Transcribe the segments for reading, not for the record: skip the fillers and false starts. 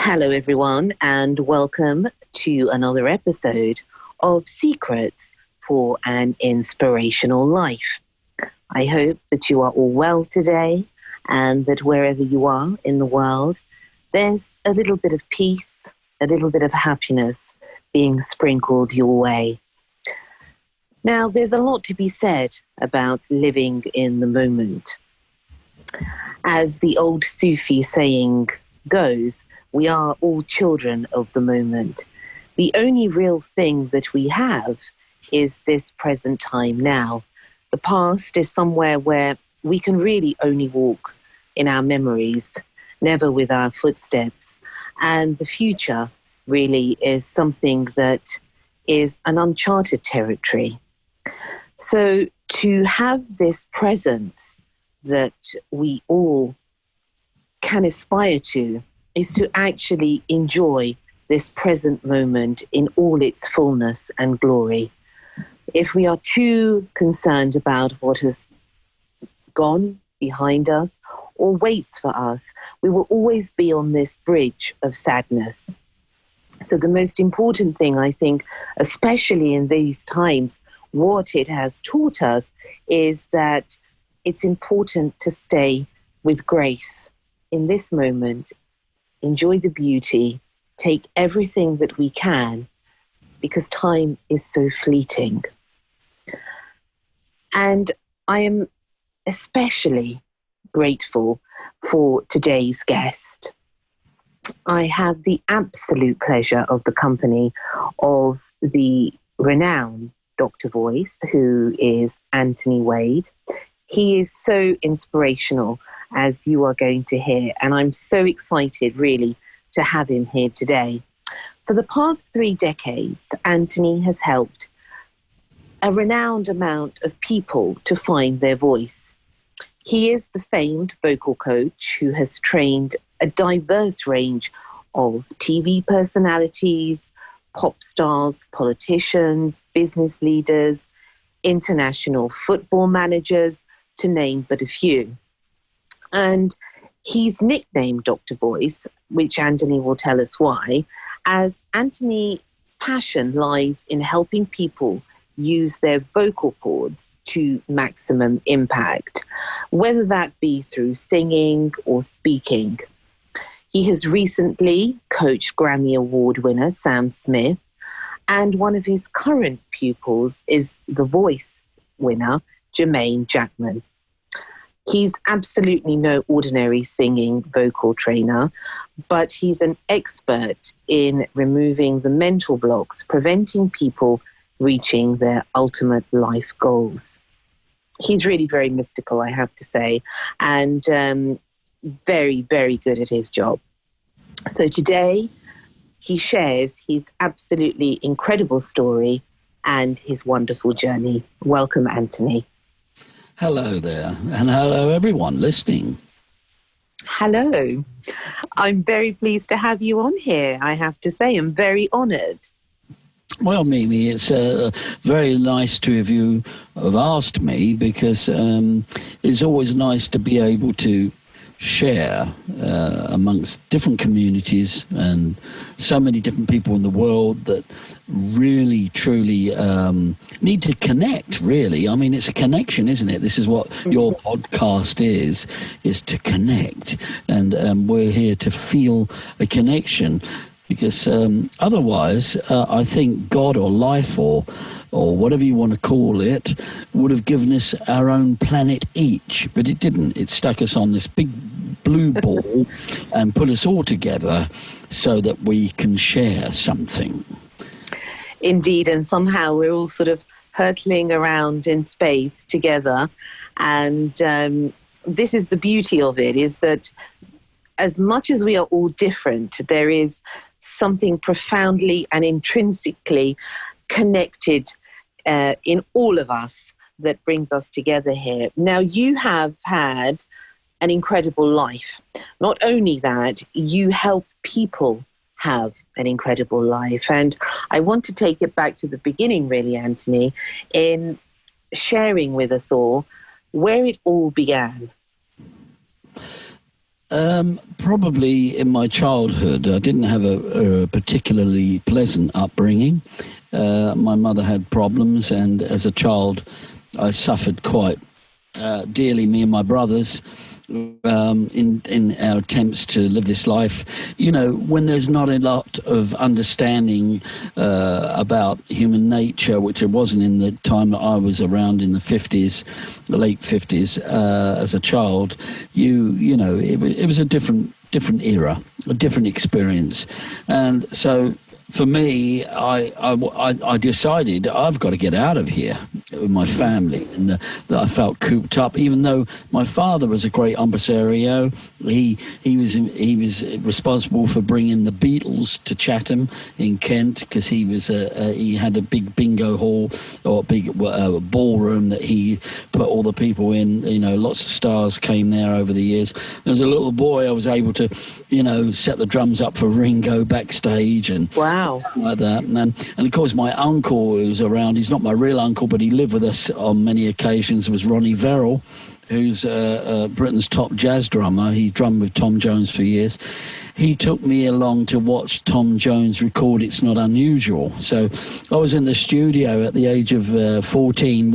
Hello, everyone, and welcome to another episode of Secrets for an Inspirational Life. I hope that you are all well today and that wherever you are in the world, there's a little bit of peace, a little bit of happiness being sprinkled your way. Now, there's a lot to be said about living in the moment. As the old Sufi saying goes, we are all children of the moment. The only real thing that we have is this present time now. The past is somewhere where we can really only walk in our memories, never with our footsteps. And the future really is something that is an uncharted territory. So to have this presence that we all can aspire to is to actually enjoy this present moment in all its fullness and glory. If we are too concerned about what has gone behind us or waits for us, we will always be on this bridge of sadness. So the most important thing, I think, especially in these times, what it has taught us is that it's important to stay with grace in this moment. Enjoy the beauty, take everything that we can, because time is so fleeting. And I am especially grateful for today's guest. I have the absolute pleasure of the company of the renowned Dr. Voice, who is Anthony Wade. He is so inspirational, as you are going to hear, and I'm so excited really to have him here today. For the past 3 decades, Anthony has helped a renowned amount of people to find their voice. He is the famed vocal coach who has trained a diverse range of TV personalities, pop stars, politicians, business leaders, international football managers, to name but a few. And he's nicknamed Dr. Voice, which Anthony will tell us why, as Anthony's passion lies in helping people use their vocal cords to maximum impact, whether that be through singing or speaking. He has recently coached Grammy Award winner Sam Smith, and one of his current pupils is The Voice winner Jermain Jackman. He's absolutely no ordinary singing vocal trainer, but he's an expert in removing the mental blocks, preventing people reaching their ultimate life goals. He's really very mystical, I have to say, and very, very good at his job. So today, he shares his absolutely incredible story and his wonderful journey. Welcome, Anthony. Hello there, and hello everyone listening. Hello. I'm very pleased to have you on here, I have to say. I'm very honoured. Well, Mimi, it's very nice to have you have asked me, because it's always nice to be able to share amongst different communities and so many different people in the world that really, truly need to connect, really. I mean, it's a connection, isn't it? This is what your podcast is to connect. And we're here to feel a connection, because otherwise, I think God or life or whatever you want to call it would have given us our own planet each, but it didn't. It stuck us on this big blue ball and put us all together so that we can share something. Indeed, and somehow we're all sort of hurtling around in space together. And this is the beauty of it, is that as much as we are all different, there is something profoundly and intrinsically connected in all of us that brings us together here. Now, you have had an incredible life. Not only that, you help people have an incredible life. And I want to take it back to the beginning, really, Anthony, in sharing with us all where it all began. Probably in my childhood. I didn't have a particularly pleasant upbringing. My mother had problems, and as a child, I suffered quite dearly, me and my brothers, in our attempts to live this life. You know, when there's not a lot of understanding about human nature, which it wasn't in the time that I was around in the 50s, the late 50s, as a child, you know, it was a different era, a different experience. And so for me, I decided I've got to get out of here with my family, and that I felt cooped up. Even though my father was a great impresario, he was responsible for bringing the Beatles to Chatham in Kent, because he had a big bingo hall, or a big ballroom that he put all the people in. You know, lots of stars came there over the years. As a little boy, I was able to, you know, set the drums up for Ringo backstage and. Wow. Like that. And of course, my uncle who was around, he's not my real uncle, but he lived with us on many occasions, was Ronnie Verrill, who's Britain's top jazz drummer. He drummed with Tom Jones for years. He took me along to watch Tom Jones record It's Not Unusual. So I was in the studio at the age of 14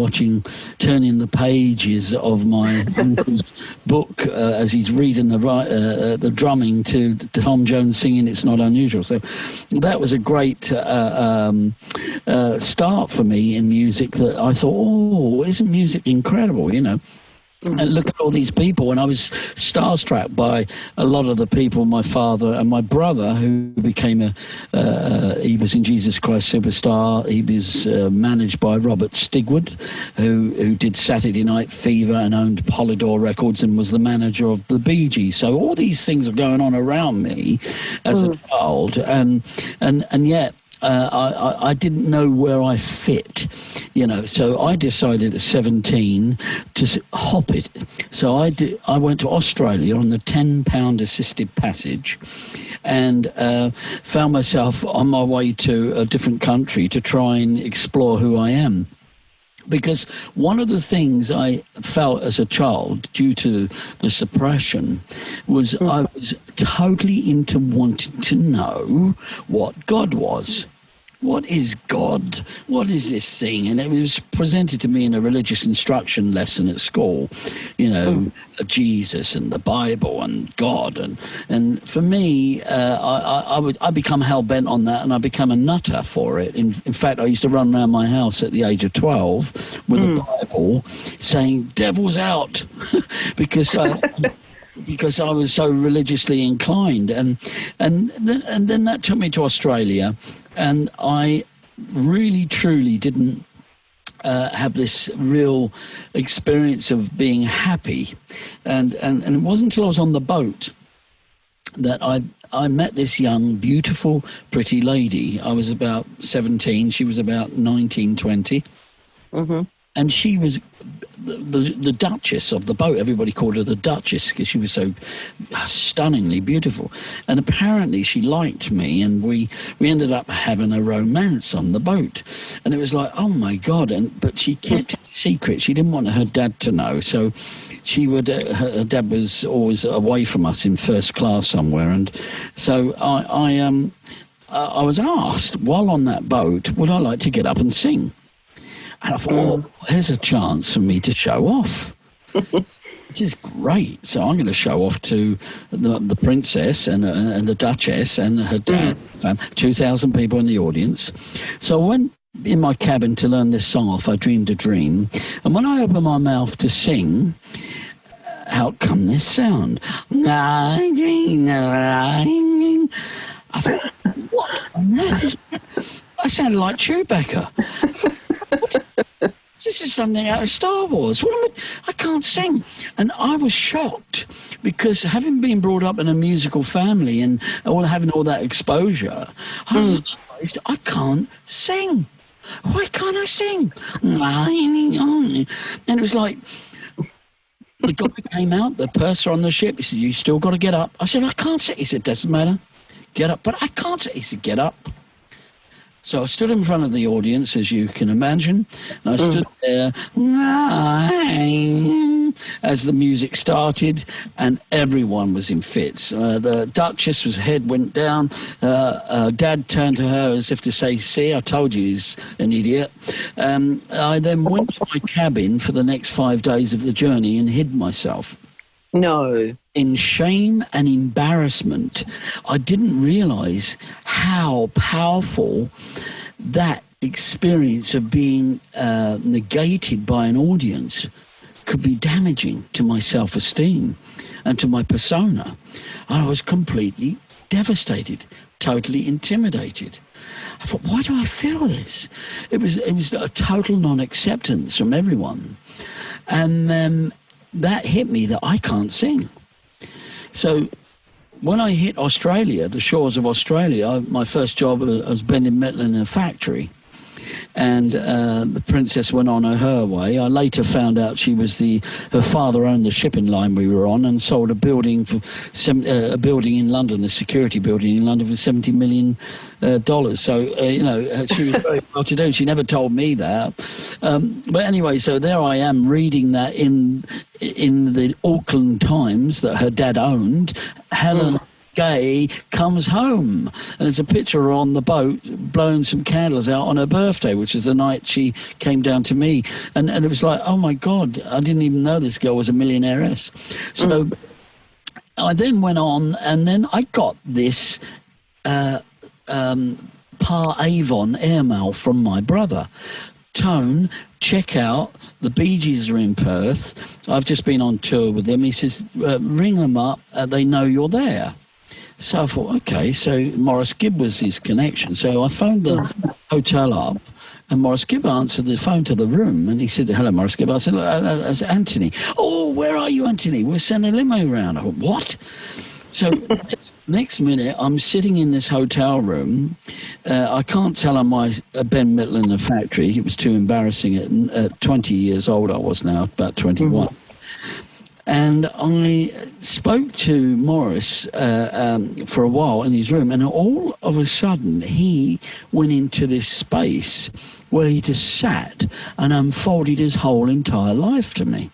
turning the pages of my uncle's book as he's reading the drumming to Tom Jones singing It's Not Unusual. So that was a great start for me in music, that I thought, oh, isn't music incredible, you know? And look at all these people, and I was starstruck by a lot of the people. My father and my brother, who became he was in Jesus Christ Superstar. He was managed by Robert Stigwood, who did Saturday Night Fever and owned Polydor Records and was the manager of the Bee Gees. So all these things are going on around me as a child, and yet. I didn't know where I fit, you know, so I decided at 17 to hop it. So I went to Australia on the 10-pound assisted passage, and found myself on my way to a different country to try and explore who I am. Because one of the things I felt as a child, due to the suppression, was I was totally into wanting to know what God was. What is God? What is this thing? And it was presented to me in a religious instruction lesson at school, you know, Jesus and the Bible and God. And for me, I become hell-bent on that, and I become a nutter for it. In fact, I used to run around my house at the age of 12 with a Bible saying, "Devil's out," because I was so religiously inclined. And then that took me to Australia. And I really, truly didn't have this real experience of being happy. And it wasn't until I was on the boat that I met this young, beautiful, pretty lady. I was about 17. She was about 19, 20. Mm-hmm. And she was the Duchess of the boat. Everybody called her the Duchess because she was so stunningly beautiful. And apparently she liked me, and we ended up having a romance on the boat. And it was like, oh my God! But she kept it secret. She didn't want her dad to know. So she would. Her dad was always away from us in first class somewhere, and so I was asked while on that boat, would I like to get up and sing? And I thought, oh, here's a chance for me to show off, which is great. So I'm going to show off to the princess and the Duchess and her dad. 2,000 people in the audience. So I went in my cabin to learn this song off, I Dreamed a Dream. And when I opened my mouth to sing, out come this sound. I dreamed I thought, what on earth is that? I sounded like Chewbacca. This is something out of Star Wars. I can't sing. And I was shocked because having been brought up in a musical family and having all that exposure, I realized I can't sing. Why can't I sing? And it was like, the guy came out, the purser on the ship, he said, you still got to get up. I said, I can't sing. He said, doesn't matter. Get up. But I can't sing. He said, get up. So I stood in front of the audience, as you can imagine, and I stood there, as the music started, and everyone was in fits. The Duchess's head went down. Dad turned to her as if to say, "See, I told you he's an idiot." I then went to my cabin for the next 5 days of the journey and hid myself. No. In shame and embarrassment. I didn't realise how powerful that experience of being negated by an audience could be damaging to my self-esteem and to my persona. I was completely devastated, totally intimidated. I thought, why do I feel this? It was a total non-acceptance from everyone. And that hit me that I can't sing. So when I hit Australia, the shores of Australia, my first job was bending metal in a factory. And the princess went on her way. I later found out her father owned the shipping line we were on and sold a building a building in London, a security building in London for $70 million. So, she was very well to do. She never told me that. But anyway, so there I am reading that in the Auckland Times that her dad owned. Helen Gay comes home, and there's a picture on the boat blowing some candles out on her birthday, which is the night she came down to me, and it was like, oh my God, I didn't even know this girl was a millionairess. So I then went on, and then I got this Par Avon airmail from my brother. Tone, check out, the Bee Gees are in Perth. I've just been on tour with them. He says, ring them up, they know you're there. So I thought, okay, so Maurice Gibb was his connection. So I phoned the hotel up, and Maurice Gibb answered the phone to the room, and he said, "Hello, Maurice Gibb." I said, "Look, it's Anthony." "Oh, where are you, Anthony? We're sending a limo around." I went, "What?" So next minute, I'm sitting in this hotel room. I can't tell on my Ben Mittle in the factory. It was too embarrassing. At 20 years old I was now, about 21. And I spoke to Maurice for a while in his room, and all of a sudden he went into this space where he just sat and unfolded his whole entire life to me.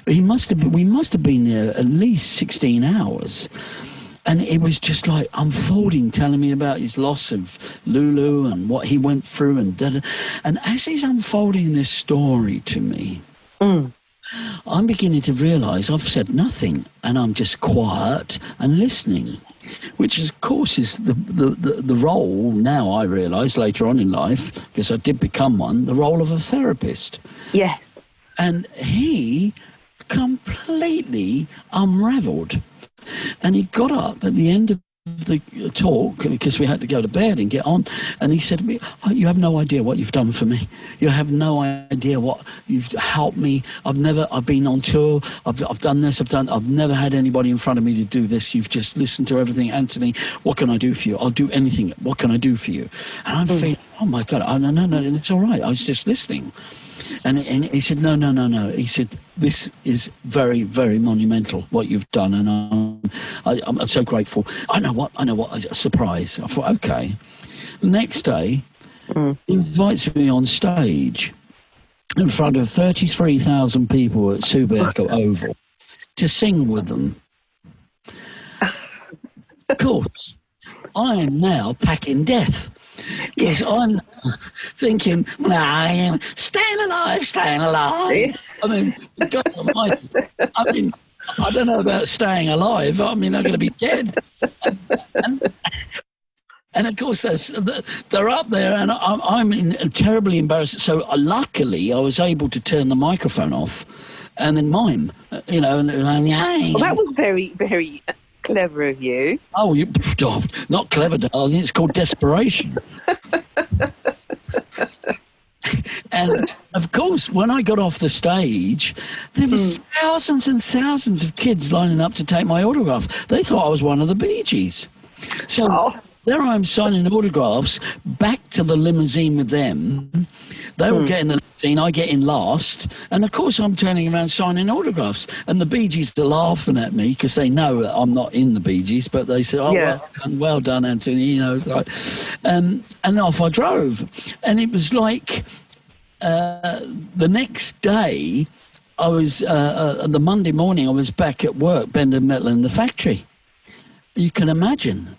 We must have been there at least 16 hours. And it was just like unfolding, telling me about his loss of Lulu and what he went through. And as he's unfolding this story to me, I'm beginning to realise I've said nothing, and I'm just quiet and listening, which of course is the role, now I realise later on in life, because I did become one, the role of a therapist. Yes. And he completely unravelled. And he got up at the end of the talk, because we had to go to bed and get on, and he said to me, "Oh, you have no idea what you've done for me. You have no idea what you've helped me. I've been on tour, I've done this, I've never had anybody in front of me to do this. You've just listened to everything. Anthony, what can I do for you? I'll do anything. What can I do for you?" And I'm feeling, oh my God, no, it's all right. I was just listening. And he said, no. He said, "This is very, very monumental, what you've done, and I'm so grateful." I know what, a surprise. I thought, okay. The next day, he invites me on stage in front of 33,000 people at Subiaco Oval to sing with them. Of course, I am now packing death. Because I'm thinking, nah, staying alive. I mean, God Almighty. I don't know about staying alive. I mean, I'm going to be dead. And of course, they're up there, and I'm terribly embarrassed. So luckily, I was able to turn the microphone off and then mime, Well, that was very, very clever of you. Oh, not clever, darling. It's called desperation. And of course, when I got off the stage, there was thousands and thousands of kids lining up to take my autograph. They thought I was one of the Bee Gees. So there I am signing autographs, back to the limousine with them. They were getting the limousine, I get in last. And of course, I'm turning around signing autographs. And the Bee Gees are laughing at me because they know that I'm not in the Bee Gees, but they said, "Oh, well done, Anthony." Like, and off I drove. And it was like the next day, I was the Monday morning. I was back at work, bending metal in the factory. You can imagine,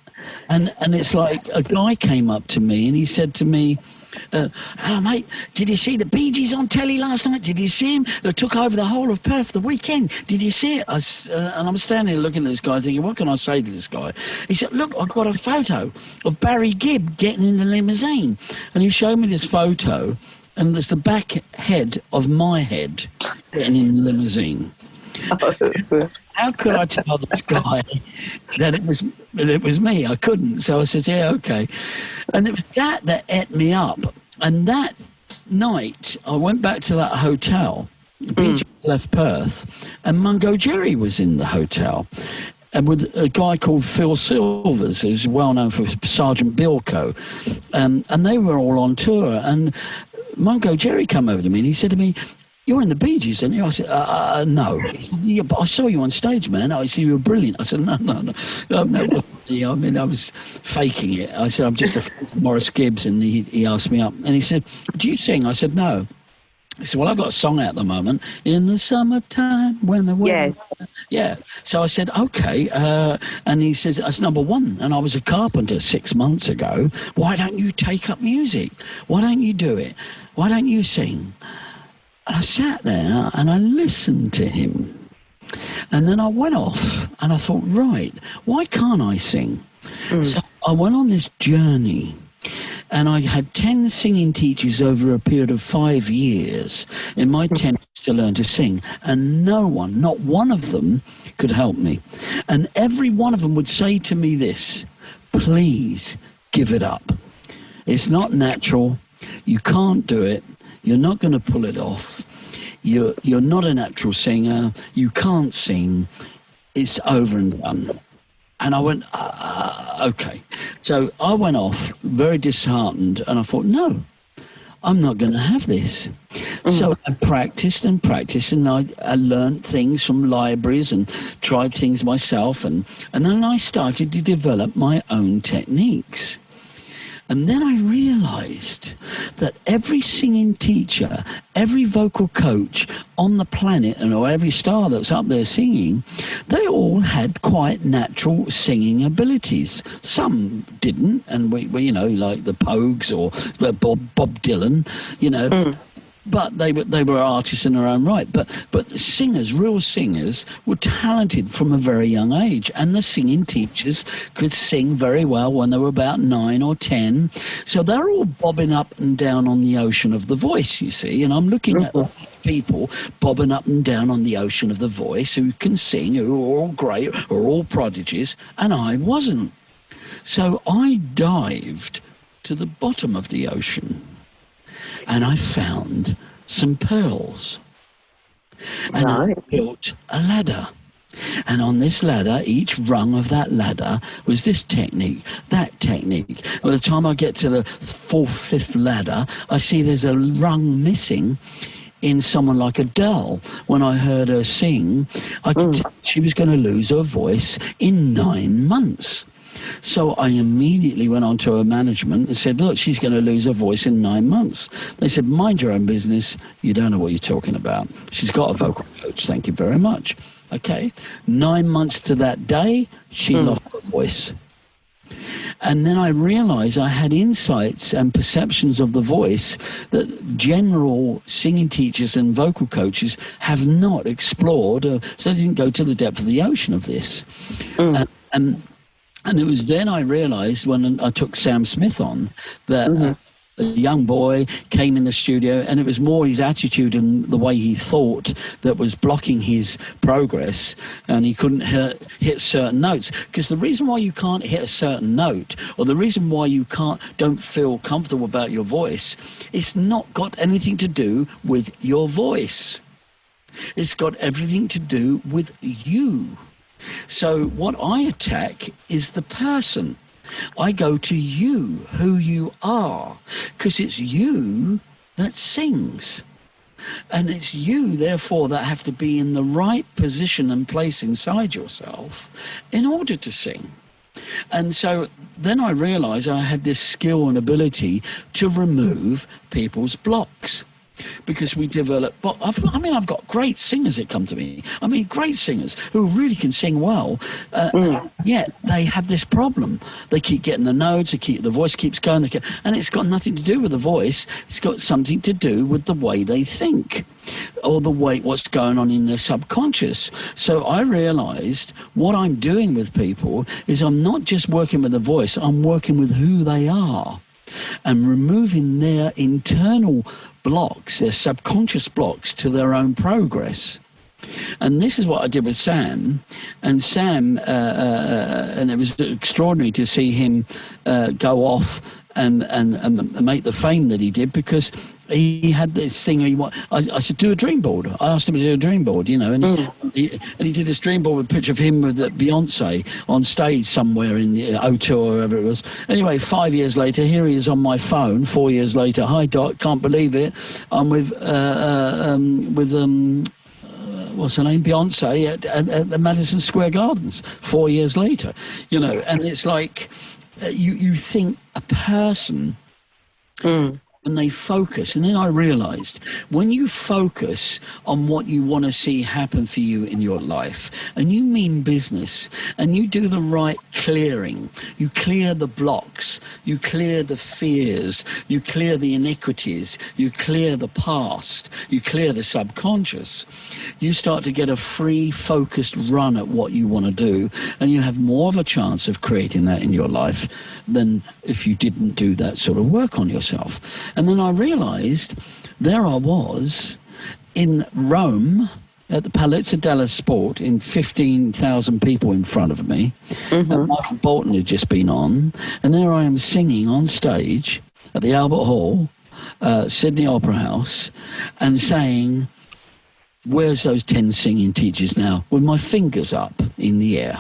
and it's like a guy came up to me and he said to me, "Hello, mate. Did you see the Bee Gees on telly last night? Did you see him? They took over the whole of Perth the weekend. Did you see it?" And I'm standing there looking at this guy, thinking, "What can I say to this guy?" He said, "Look, I got a photo of Barry Gibb getting in the limousine," and he showed me this photo, and there's the back head of my head getting in the limousine. How could I tell this guy that it was me? I couldn't. So I said, "Yeah, okay." And it was that ate me up. And that night, I went back to that hotel. Beach left Perth, and Mungo Jerry was in the hotel, and with a guy called Phil Silvers, who's well known for Sergeant Bilko, and they were all on tour. And Mungo Jerry came over to me and he said to me, "You're in the Bee Gees, aren't you?" I said, "No." He said, "Yeah, but I saw you on stage, man. I see you were brilliant." I said, No. I mean, I was faking it. I said, "I'm just a friend of Maurice Gibbs," and he asked me up. And he said, "Do you sing?" I said, "No." He said, "Well, I've got a song out at the moment, in the summertime when the weather..." Yes. Yeah. So I said, "Okay." And he says, "That's number one. And I was a carpenter 6 months ago. Why don't you take up music? Why don't you do it? Why don't you sing?" And I sat there and I listened to him. And then I went off and I thought, right, why can't I sing? So I went on this journey. And I had 10 singing teachers over a period of 5 years in my attempt to learn to sing. And no one, not one of them, could help me. And every one of them would say to me this: "Please give it up. It's not natural. You can't do it. You're not going to pull it off. You're not a natural singer. You can't sing. It's over and done." And I went, okay. So I went off very disheartened, and I thought, no, I'm not going to have this. So I practiced and practiced, and I learned things from libraries and tried things myself, and then I started to develop my own techniques. And then I realized that every singing teacher, every vocal coach on the planet, and or every star that's up there singing, they all had quite natural singing abilities. Some didn't, and we you know, like the Pogues or Bob Dylan, you know. But they were artists in their own right. But singers, real singers, were talented from a very young age. And the singing teachers could sing very well when they were about 9 or 10. So they're all bobbing up and down on the ocean of the voice, you see. And I'm looking at people bobbing up and down on the ocean of the voice who can sing, who are all great, who are all prodigies, and I wasn't. So I dived to the bottom of the ocean. And I found some pearls. And I built a ladder. And on this ladder, each rung of that ladder was this technique, that technique. By the time I get to the fourth, fifth ladder, I see there's a rung missing in someone like Adele. When I heard her sing, I could tell she was going to lose her voice in 9 months. So I immediately went on to her management and said, "Look, she's going to lose her voice in 9 months." They said, "Mind your own business. You don't know what you're talking about. She's got a vocal coach. Thank you very much." Okay. 9 months to that day, she lost her voice. And then I realized I had insights and perceptions of the voice that general singing teachers and vocal coaches have not explored, so they didn't go to the depth of the ocean of this. And it was then I realized, when I took Sam Smith on, that a young boy came in the studio, and it was more his attitude and the way he thought that was blocking his progress, and he couldn't hit certain notes. Because the reason why you can't hit a certain note, or the reason why you don't feel comfortable about your voice, it's not got anything to do with your voice. It's got everything to do with you. So what I attack is the person. I go to you, who you are, because it's you that sings. And it's you, therefore, that have to be in the right position and place inside yourself in order to sing. And so then I realized I had this skill and ability to remove people's blocks. because we develop. But I've got great singers that come to me. I mean, great singers who really can sing well, yet they have this problem. They keep getting the notes. The voice keeps going, and it's got nothing to do with the voice. It's got something to do with the way they think, or what's going on in their subconscious. So I realized what I'm doing with people is I'm not just working with the voice. I'm working with who they are, and removing their internal blocks, their subconscious blocks to their own progress. And this is what I did with Sam. And Sam, and it was extraordinary to see him go off and make the fame that he did, because he had this thing. I said, do a dream board. I asked him to do a dream board, and he did this dream board with a picture of him with Beyonce on stage somewhere in O2 or wherever it was. Anyway, 5 years later, here he is on my phone. 4 years later, hi Doc, can't believe it. I'm with what's her name, Beyonce at the Madison Square Gardens 4 years later, and it's like you think a person. And they focus. And then I realized, when you focus on what you want to see happen for you in your life, and you mean business, and you do the right clearing, you clear the blocks, you clear the fears, you clear the iniquities, you clear the past, you clear the subconscious, you start to get a free, focused run at what you want to do, and you have more of a chance of creating that in your life than if you didn't do that sort of work on yourself. And then I realized there I was in Rome at the Palazzo della Sport, in 15,000 people in front of me. And Michael Bolton had just been on. And there I am singing on stage at the Albert Hall, Sydney Opera House, and saying, where's those 10 singing teachers now? With my fingers up in the air.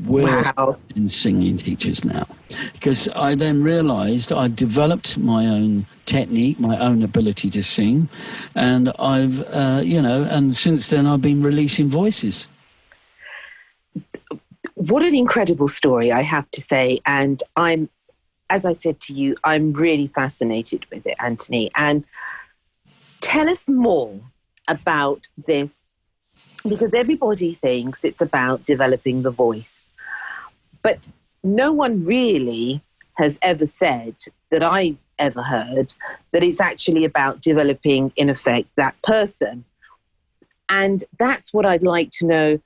We're in singing teachers now, because I then realized I developed my own technique, my own ability to sing, and I've and since then I've been releasing voices. What an incredible story, I have to say. And as I said to you, I'm really fascinated with it, Anthony. And tell us more about this, because everybody thinks it's about developing the voice. But no one really has ever said, that I ever heard, that it's actually about developing, in effect, that person. And that's what I'd like to know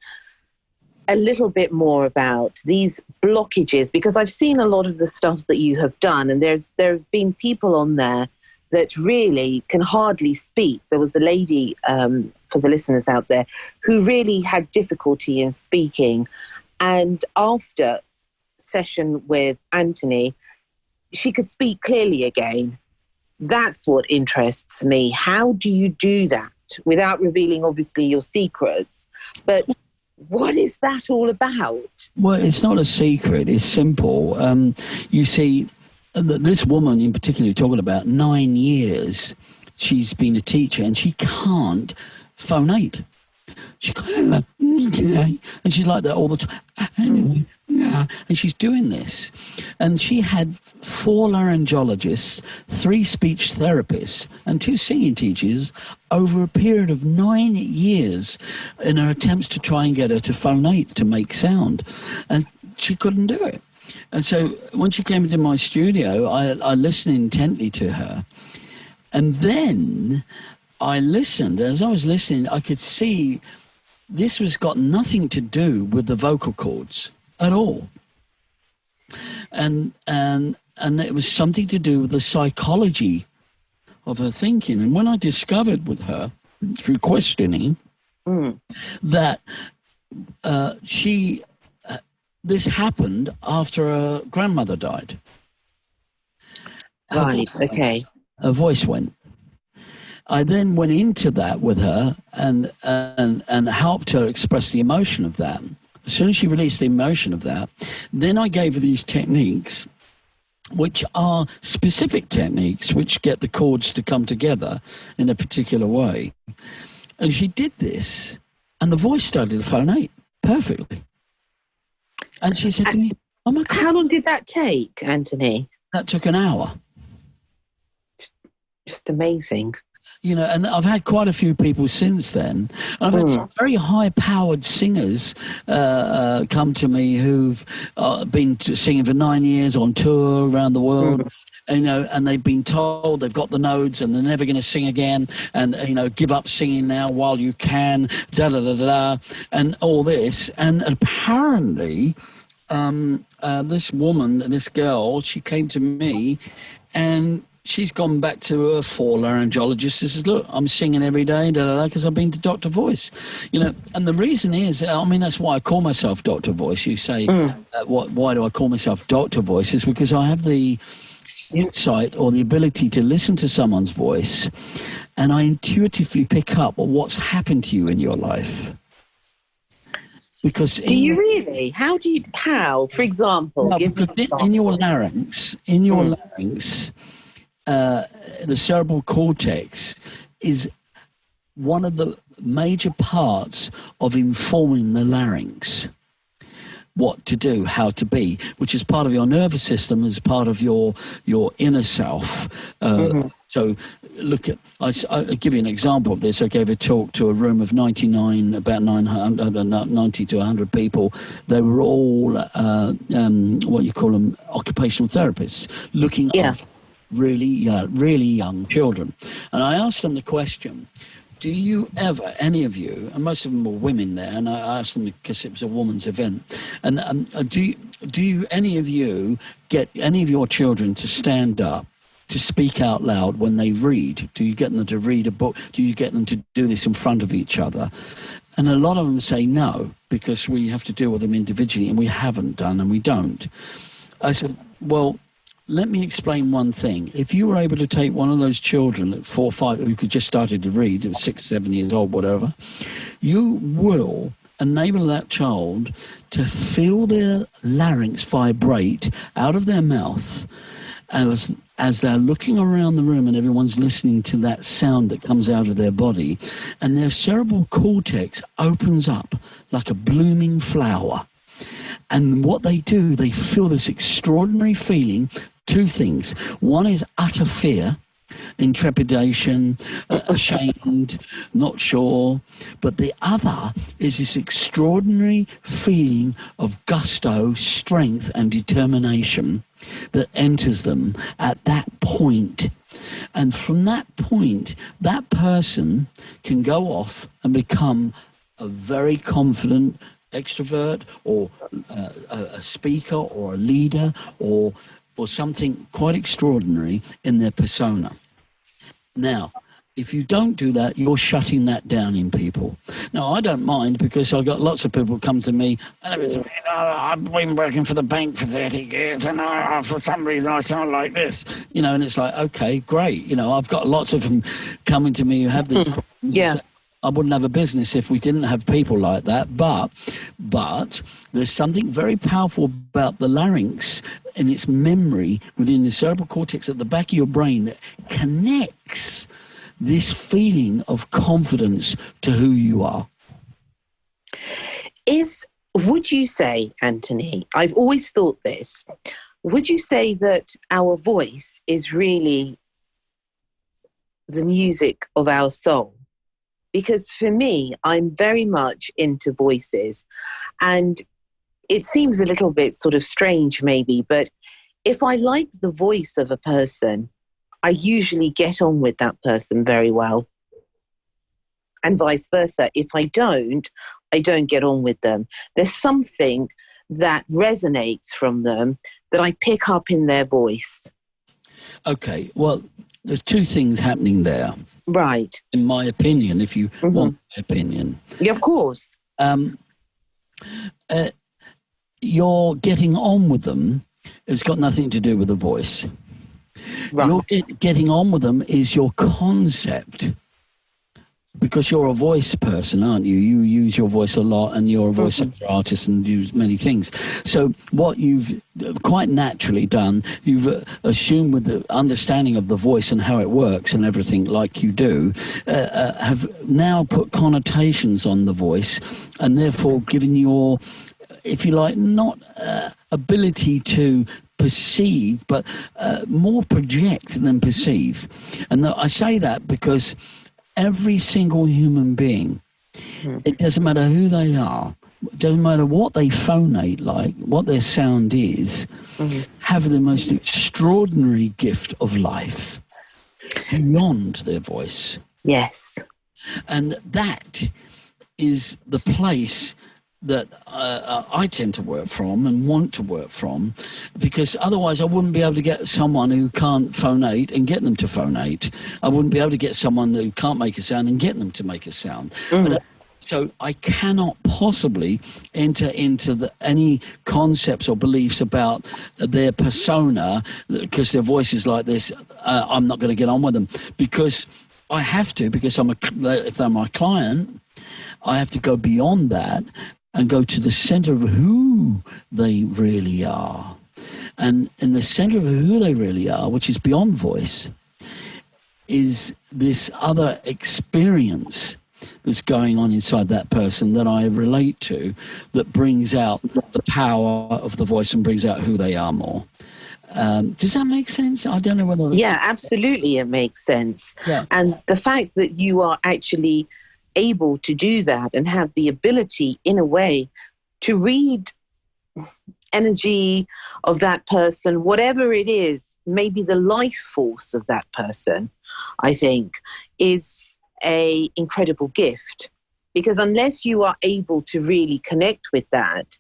a little bit more about, these blockages, because I've seen a lot of the stuff that you have done, and there have been people on there that really can hardly speak. There was a lady, for the listeners out there, who really had difficulty in speaking. And after session with Anthony, she could speak clearly again. That's what interests me. How do you do that without revealing, obviously, your secrets? But what is that all about? Well, it's not a secret. It's simple. You see, this woman in particular, you're talking about 9 years, she's been a teacher, and she can't phonate. She can't, and she's like that all the time. Anyway, and she's doing this. And she had 4 laryngologists, 3 speech therapists, and 2 singing teachers over a period of 9 years in her attempts to try and get her to phonate, to make sound. And she couldn't do it. And so when she came into my studio, I listened intently to her. And then I listened. As I was listening, I could see this was got nothing to do with the vocal cords at all. And it was something to do with the psychology of her thinking. And when I discovered with her, through questioning, that this happened after her grandmother died. Right, okay. Her voice went. I then went into that with her and helped her express the emotion of that. As soon as she released the emotion of that, then I gave her these techniques, which are specific techniques which get the chords to come together in a particular way. And she did this, and the voice started to phonate perfectly. And she said to me, "Oh my God." How long did that take, Anthony? That took an hour. Just amazing. You know, and I've had quite a few people since then. I've had some very high-powered singers come to me who've been singing for 9 years on tour around the world. You know, and they've been told they've got the nodes and they're never going to sing again, and you know, give up singing now while you can, da da da da, and all this. And apparently, this woman, this girl, she came to me, and she's gone back to her 4 laryngologists and says, look, I'm singing every day, because I've been to Dr. Voice. You know, and the reason is, I mean, that's why I call myself Dr. Voice. You say, why do I call myself Dr. Voice? Is because I have the insight or the ability to listen to someone's voice, and I intuitively pick up on what's happened to you in your life. Because do you really? How? For example, in your larynx, the cerebral cortex is one of the major parts of informing the larynx what to do, how to be, which is part of your nervous system, is part of your inner self. So look at, I'll give you an example of this. I gave a talk to a room of 99, about 90 to 100 people. They were all, what you call them, occupational therapists, looking after really young children. And I asked them the question, do you ever, any of you, and most of them were women there, and I asked them because it was a woman's event, and do you, any of you, get any of your children to stand up to speak out loud when they read? Do you get them to read a book? Do you get them to do this in front of each other? And a lot of them say no, because we have to deal with them individually, and we haven't done, and we don't. I said, well, let me explain one thing. If you were able to take one of those children at 4 or 5 who could just started to read, it was 6, 7 years old, whatever, you will enable that child to feel their larynx vibrate out of their mouth as they're looking around the room and everyone's listening to that sound that comes out of their body, and their cerebral cortex opens up like a blooming flower. And what they do, they feel this extraordinary feeling. 2 things. One is utter fear, intrepidation, ashamed, not sure. But the other is this extraordinary feeling of gusto, strength, and determination that enters them at that point. And from that point, that person can go off and become a very confident extrovert, or a speaker, or a leader, or something quite extraordinary in their persona. Now, if you don't do that, you're shutting that down in people. Now, I don't mind, because I've got lots of people come to me, I've been working for the bank for 30 years, and for some reason I sound like this. You know, and it's like, okay, great. You know, I've got lots of them coming to me who have these problems. Yeah. I wouldn't have a business if we didn't have people like that. But there's something very powerful about the larynx and its memory within the cerebral cortex at the back of your brain that connects this feeling of confidence to who you are. Would you say, Anthony, I've always thought this, would you say that our voice is really the music of our soul? Because for me, I'm very much into voices, and it seems a little bit sort of strange maybe, but if I like the voice of a person, I usually get on with that person very well. And vice versa. If I don't get on with them. There's something that resonates from them that I pick up in their voice. Okay, well, there's 2 things happening there. Right. In my opinion, if you want my opinion. Yeah, of course. You're getting on with them. It's got nothing to do with the voice. Right. You're getting on with them is your concept. Because you're a voice person, aren't you? You use your voice a lot, and you're a voiceover artist and use many things. So what you've quite naturally done, you've assumed with the understanding of the voice and how it works and everything like you do, have now put connotations on the voice, and therefore given your, if you like, not ability to perceive, but more project than perceive. And I say that because every single human being, it doesn't matter who they are, it doesn't matter what they phonate like, what their sound is, have the most extraordinary gift of life beyond their voice. Yes. And that is the place that I tend to work from and want to work from, because otherwise I wouldn't be able to get someone who can't phonate and get them to phonate. I wouldn't be able to get someone who can't make a sound and get them to make a sound. So I cannot possibly enter into any concepts or beliefs about their persona because their voice is like this. I'm not going to get on with them because I have to, because if they're my client, I have to go beyond that and go to the center of who they really are. And in the center of who they really are, which is beyond voice, is this other experience that's going on inside that person that I relate to, that brings out the power of the voice and brings out who they are more. Does that make sense? I don't know whether... Yeah, absolutely it makes sense. Yeah. And the fact that you are actually able to do that and have the ability, in a way, to read energy of that person, whatever it is, maybe the life force of that person, I think, is an incredible gift. Because unless you are able to really connect with that,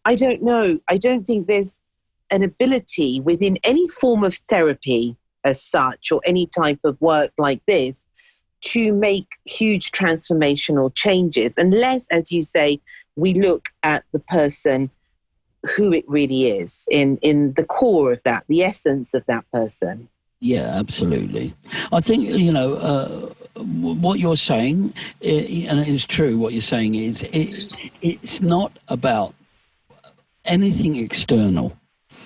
I don't know, I don't think there's an ability within any form of therapy as such, or any type of work like this, to make huge transformational changes, unless, as you say, we look at the person, who it really is, in the core of that, the essence of that person. Yeah, absolutely. I think, what you're saying, and it is true, what you're saying is, it's not about anything external.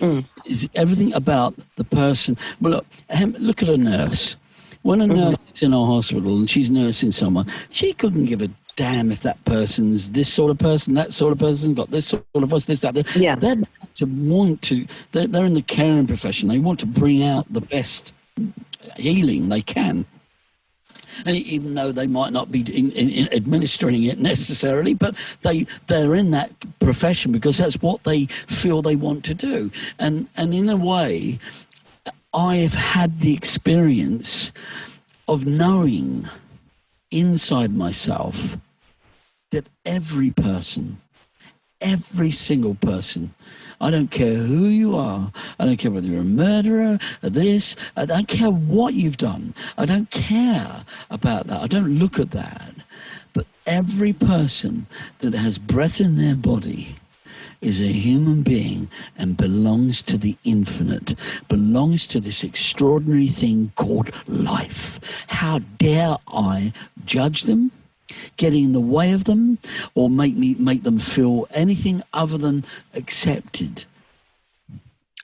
It's everything about the person. Well, look at a nurse. When a nurse is in a hospital and she's nursing someone, she couldn't give a damn if that person's this sort of person, that sort of person, got this sort of voice, this, that. Yeah. They're in the caring profession. They want to bring out the best healing they can. And even though they might not be in administering it necessarily, but they're in that profession because that's what they feel they want to do. And in a way, I've had the experience of knowing inside myself that every person, every single person, I don't care who you are, I don't care whether you're a murderer, or this, I don't care what you've done, I don't care about that, I don't look at that. But every person that has breath in their body is a human being and belongs to the infinite, belongs to this extraordinary thing called life. How dare I judge them, get in the way of them, or make them feel anything other than accepted?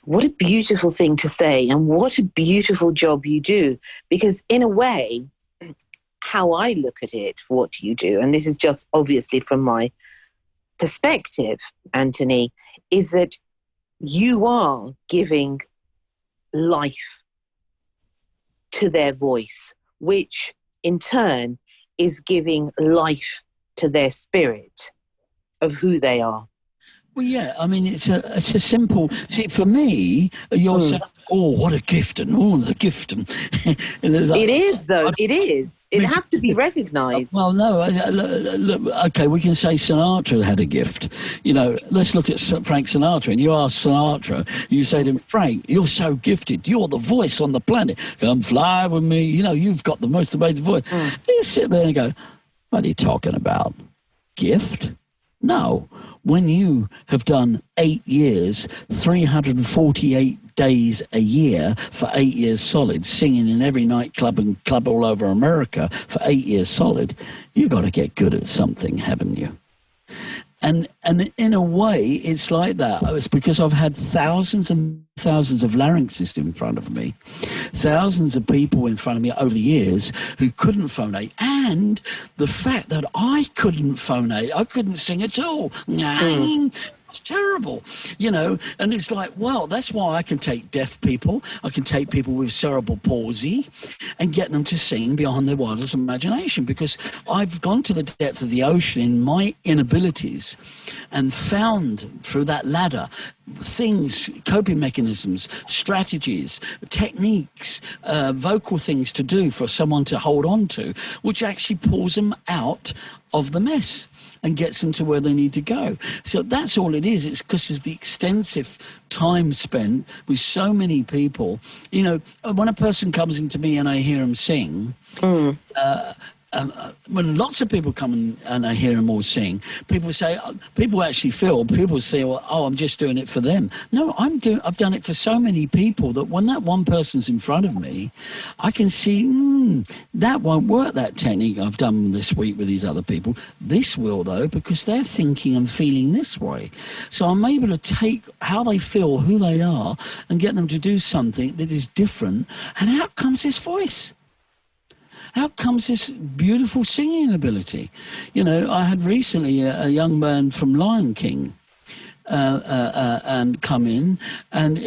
What a beautiful thing to say, and what a beautiful job you do. Because in a way, how I look at it, what you do, and this is just obviously from my perspective, Anthony, is that you are giving life to their voice, which in turn is giving life to their spirit of who they are. Well, yeah, I mean, it's a simple... See, for me, you're saying, oh, what a gift, and oh, the gift. And like, it is, though. It is. It has to be recognised. Well, no, okay, we can say Sinatra had a gift. Let's look at Frank Sinatra, and you ask Sinatra, you say to him, Frank, you're so gifted. You're the voice on the planet. Come fly with me. You've got the most amazing voice. You sit there and go, what are you talking about? Gift? No. When you have done 8 years, 348 days a year for 8 years solid, singing in every nightclub and club all over America for 8 years solid, you've got to get good at something, haven't you? And in a way, it's like that. It's because I've had thousands and thousands of larynxists in front of me, thousands of people in front of me over the years who couldn't phonate. And the fact that I couldn't phonate, I couldn't sing at all. It's terrible, you know, and it's like, well, that's why I can take deaf people, I can take people with cerebral palsy and get them to sing beyond their wildest imagination, because I've gone to the depth of the ocean in my inabilities and found through that ladder things, coping mechanisms, strategies, techniques, vocal things to do for someone to hold on to, which actually pulls them out of the mess and gets them to where they need to go. So that's all it is. It's because of the extensive time spent with so many people. You know, when a person comes into me and I hear them sing, when lots of people come and I hear them all sing, people say, people say, well, oh, I'm just doing it for them. No, I've done it for so many people that when that one person's in front of me, I can see, that won't work, that technique I've done this week with these other people. This will, though, because they're thinking and feeling this way. So I'm able to take how they feel, who they are, and get them to do something that is different. And out comes this voice. Out comes this beautiful singing ability. You know, I had recently a young man from Lion King and come in, and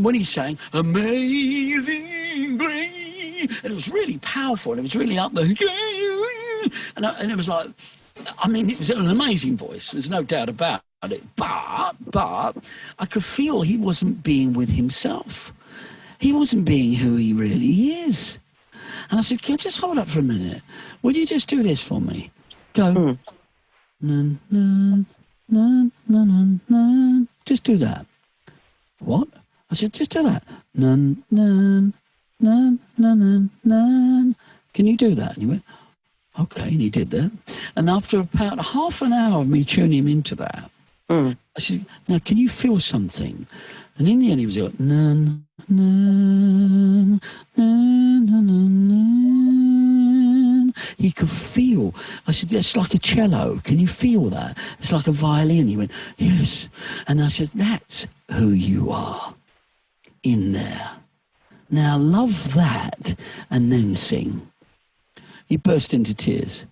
when he sang Amazing Grace, and it was really powerful, and it was really up there, and it was like, I mean, it was an amazing voice, there's no doubt about it, but I could feel he wasn't being with himself. He wasn't being who he really is. And I said, can you just hold up for a minute? Would you just do this for me? Go. Nun, nun, nun, nun, nun, nun. Just do that. What? I said, just do that. Nun, nun, nun, nun, nun, nun. Can you do that? And he went, okay. And he did that. And after about half an hour of me tuning him into that, I said, now, can you feel something? And in the end, he was like, nun, nun, nun, nun, nun, nun. He could feel. I said, it's like a cello. Can you feel that? It's like a violin. He went, yes. And I said, that's who you are in there. Now, love that and then sing. He burst into tears.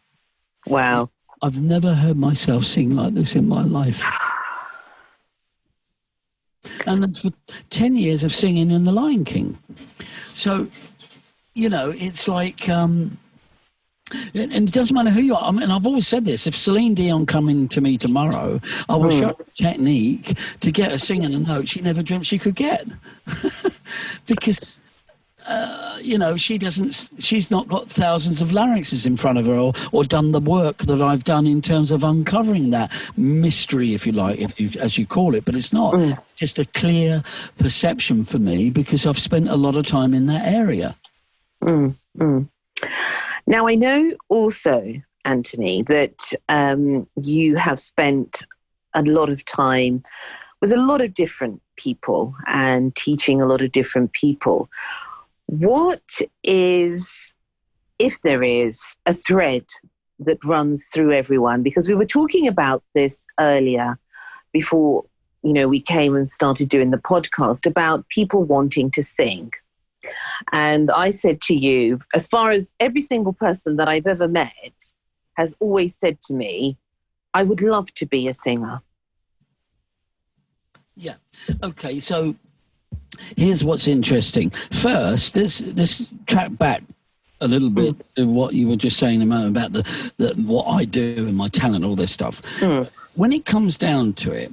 Wow. I've never heard myself sing like this in my life. And for 10 years of singing in The Lion King. So, you know, it's like, and it doesn't matter who you are. I mean, I've always said this, if Celine Dion coming to me tomorrow, I will show her a technique to get her singing a note she never dreamt she could get. Because, you know, she's not got thousands of larynxes in front of her or done the work that I've done in terms of uncovering that mystery, if you like, as you call it. But it's not just a clear perception for me because I've spent a lot of time in that area. Now, I know also, Anthony, that you have spent a lot of time with a lot of different people and teaching a lot of different people. What is, if there is, a thread that runs through everyone? Because we were talking about this earlier before, you know, we came and started doing the podcast about people wanting to sing. And I said to you, as far as every single person that I've ever met has always said to me, I would love to be a singer. Yeah. Okay, so here's what's interesting. First, let's track back a little bit to what you were just saying a moment about the what I do and my talent, all this stuff. When it comes down to it,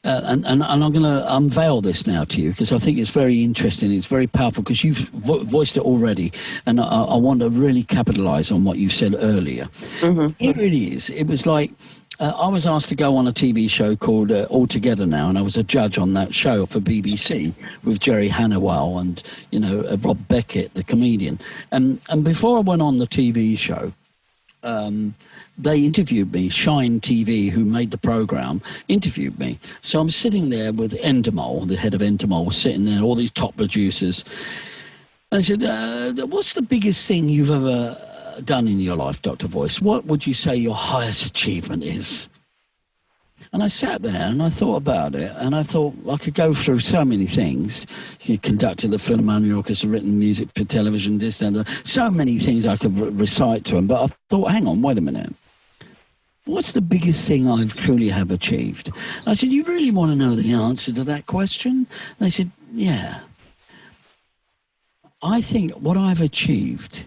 and I'm going to unveil this now to you because I think it's very interesting. It's very powerful because you've voiced it already, and I want to really capitalize on what you said earlier. Here it is. It was like I was asked to go on a TV show called All Together Now, and I was a judge on that show for BBC with Jerry Hannawell and, you know, Rob Beckett, the comedian. And before I went on the TV show, they interviewed me. Shine TV, who made the program, interviewed me. So I'm sitting there with Endemol, the head of Endemol, sitting there, all these top producers. And I said, what's the biggest thing you've ever done in your life, Dr. Voice? What would you say your highest achievement is? And I sat there and I thought about it, and I thought I could go through so many things. You conducted the Philharmonic Orchestra, written music for television, this and that. So many things I could recite to him. But I thought, hang on, wait a minute. what's the biggest thing I've truly have achieved? I said, you really want to know the answer to that question? And they said, yeah. I think what I've achieved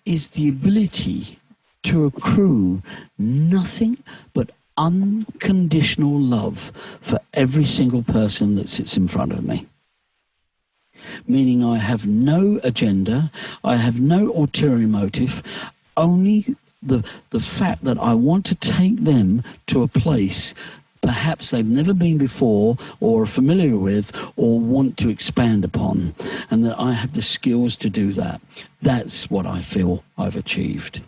is the ability to accrue nothing but unconditional love for every single person that sits in front of me. Meaning I have no agenda, I have no ulterior motive, only the fact that I want to take them to a place perhaps they've never been before or are familiar with or want to expand upon, and that I have the skills to do that. That's what I feel I've achieved.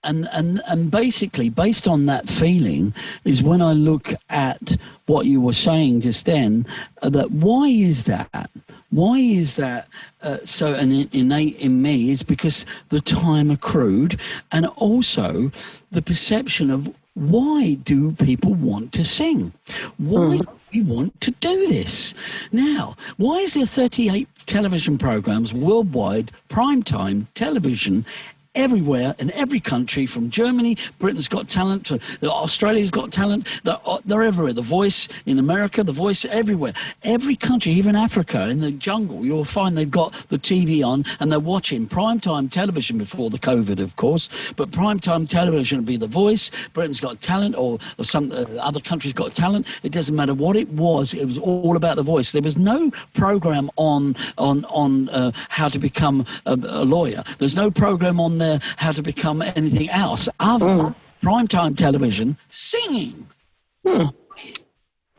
And basically, based on that feeling, is when I look at what you were saying just then, that why is that? Why is that so innate in me? Is because the time accrued, and also the perception of why do people want to sing? Why do we want to do this? Now, why is there 38 television programs worldwide, primetime television, everywhere in every country, from Germany, Britain's Got Talent, to Australia's Got Talent, they're everywhere. The Voice in America, The Voice everywhere. Every country, even Africa, in the jungle, you'll find they've got the TV on and they're watching primetime television before the COVID, of course, but primetime television would be The Voice, Britain's Got Talent, or some other countries got talent. It doesn't matter what it was all about The Voice. There was no program on how to become a lawyer. There's no program on there how to become anything else other than primetime television singing.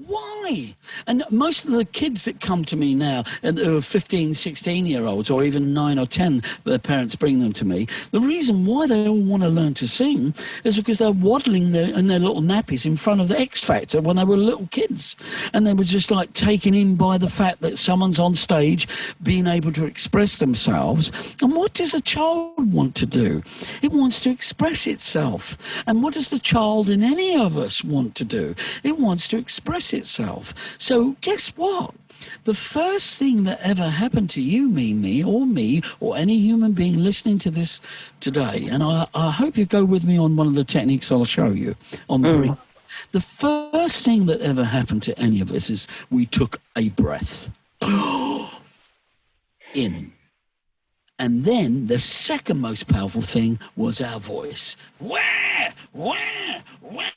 Why? And most of the kids that come to me now, and who are 15, 16-year-olds, or even 9 or 10, their parents bring them to me, the reason why they all want to learn to sing is because they're waddling in their little nappies in front of the X Factor when they were little kids. And they were just like taken in by the fact that someone's on stage being able to express themselves. And what does a child want to do? It wants to express itself. And what does the child in any of us want to do? It wants to express itself. So guess what? The first thing that ever happened to you, me, or any human being listening to this today, and I hope you go with me on one of the techniques I'll show you on breathing. The first thing that ever happened to any of us is we took a breath in. And then the second most powerful thing was our voice. Wah, wah, wah,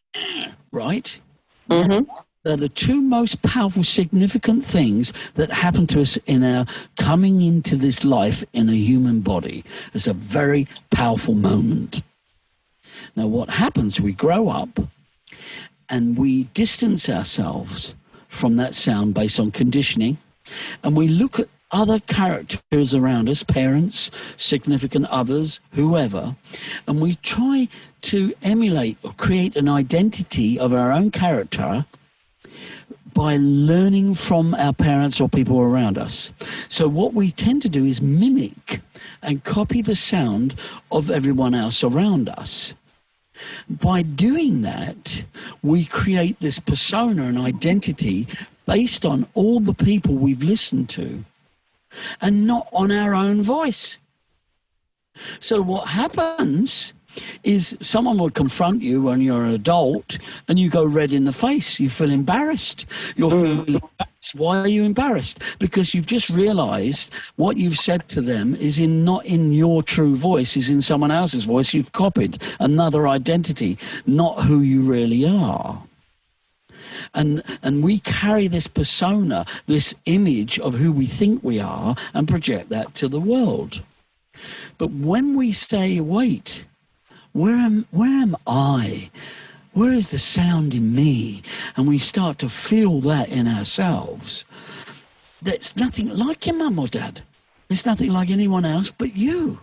right? They're the two most powerful, significant things that happen to us in our coming into this life in a human body. It's a very powerful moment. Now, what happens, we grow up and we distance ourselves from that sound based on conditioning, and we look at other characters around us, parents, significant others, whoever, and we try to emulate or create an identity of our own character by learning from our parents or people around us. So what we tend to do is mimic and copy the sound of everyone else around us. By doing that, we create this persona and identity based on all the people we've listened to and not on our own voice. So what happens is someone will confront you when you're an adult and you go red in the face. You feel embarrassed. You're feeling embarrassed. Why are you embarrassed? Because you've just realized what you've said to them is not in your true voice, is in someone else's voice. You've copied another identity, not who you really are. And we carry this persona, this image of who we think we are, and project that to the world. But when we say, wait, where am I? Where is the sound in me? And we start to feel that in ourselves. That's nothing like your mum or dad. It's nothing like anyone else but you.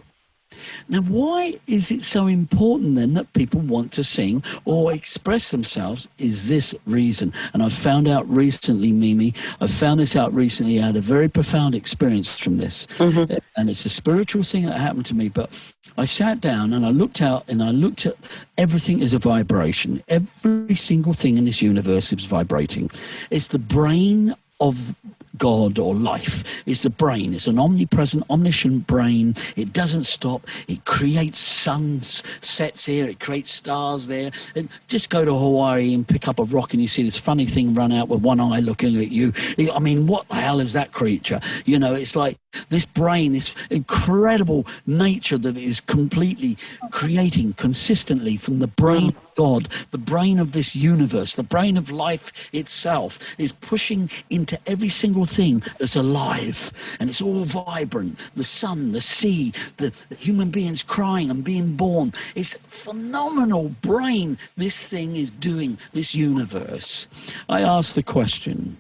Now, why is it so important then that people want to sing or express themselves? Is this reason? And I've found out recently, Mimi, I found this out recently. I had a very profound experience from this. And it's a spiritual thing that happened to me. But I sat down and I looked out and I looked at everything as a vibration. Every single thing in this universe is vibrating. It's the brain of God or life is the brain. It's an omnipresent, omniscient brain. It doesn't stop. It creates sunsets here. It creates stars there. And just go to Hawaii and pick up a rock and you see this funny thing run out with one eye looking at you. I mean, what the hell is that creature? You know, it's like this brain, this incredible nature that is completely creating consistently from the brain of God, the brain of this universe, the brain of life itself is pushing into every single thing that's alive, and it's all vibrant. The sun, the sea, the human beings crying and being born. It's phenomenal brain this thing is doing, this universe. I ask the question,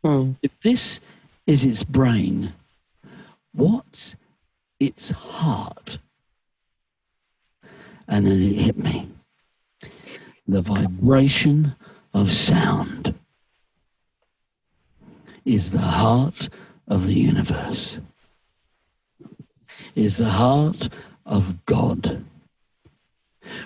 if this is its brain, what's its heart? And then it hit me. The vibration of sound is the heart of the universe, is the heart of God.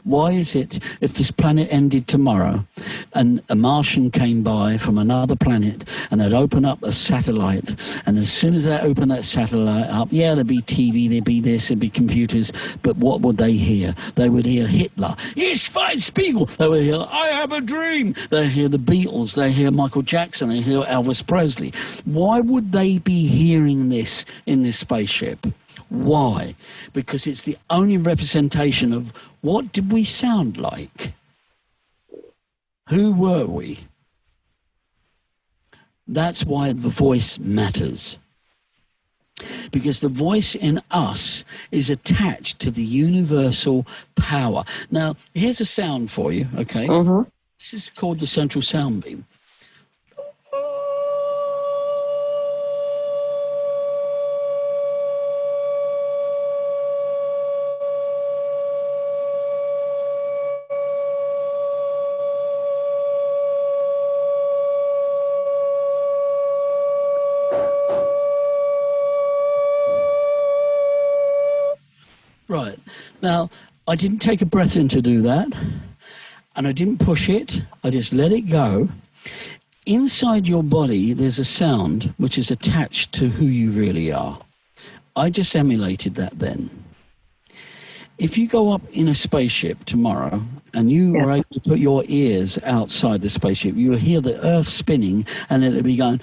Why is it if this planet ended tomorrow and a Martian came by from another planet and they'd open up a satellite, and as soon as they open that satellite up, yeah, there'd be TV, there'd be this, there'd be computers, but what would they hear? They would hear Hitler, Ich Fight Spiegel. They would hear I Have a Dream. They hear the Beatles. They hear Michael Jackson. They hear Elvis Presley. Why would they be hearing this in this spaceship? Why? Because it's the only representation of what did we sound like? Who were we? That's why the voice matters. Because the voice in us is attached to the universal power. Now, here's a sound for you, okay? This is called the central sound beam. Right. Now, I didn't take a breath in to do that, and I didn't push it. I just let it go. Inside your body, there's a sound which is attached to who you really are. I just emulated that then. If you go up in a spaceship tomorrow and you were able to put your ears outside the spaceship, you will hear the earth spinning, and it'll be going,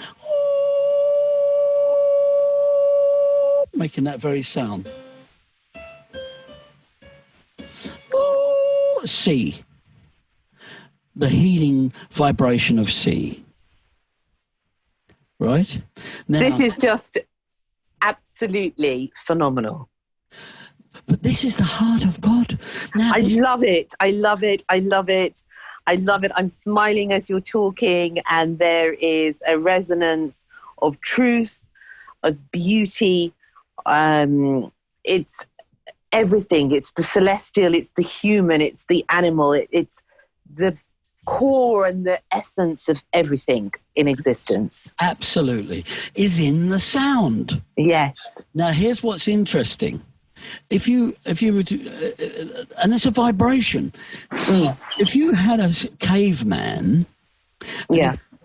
making that very sound. C, the healing vibration of C. Right? Now, this is just absolutely phenomenal. But this is the heart of God. Now, I love it. I love it. I love it. I love it. I'm smiling as you're talking, and there is a resonance of truth, of beauty. It's everything. It's the celestial, it's the human, it's the animal, it's the core and the essence of everything in existence. Absolutely. Is in the sound. Yes. Now, here's what's interesting. If you were to, and it's a vibration. If you had a caveman,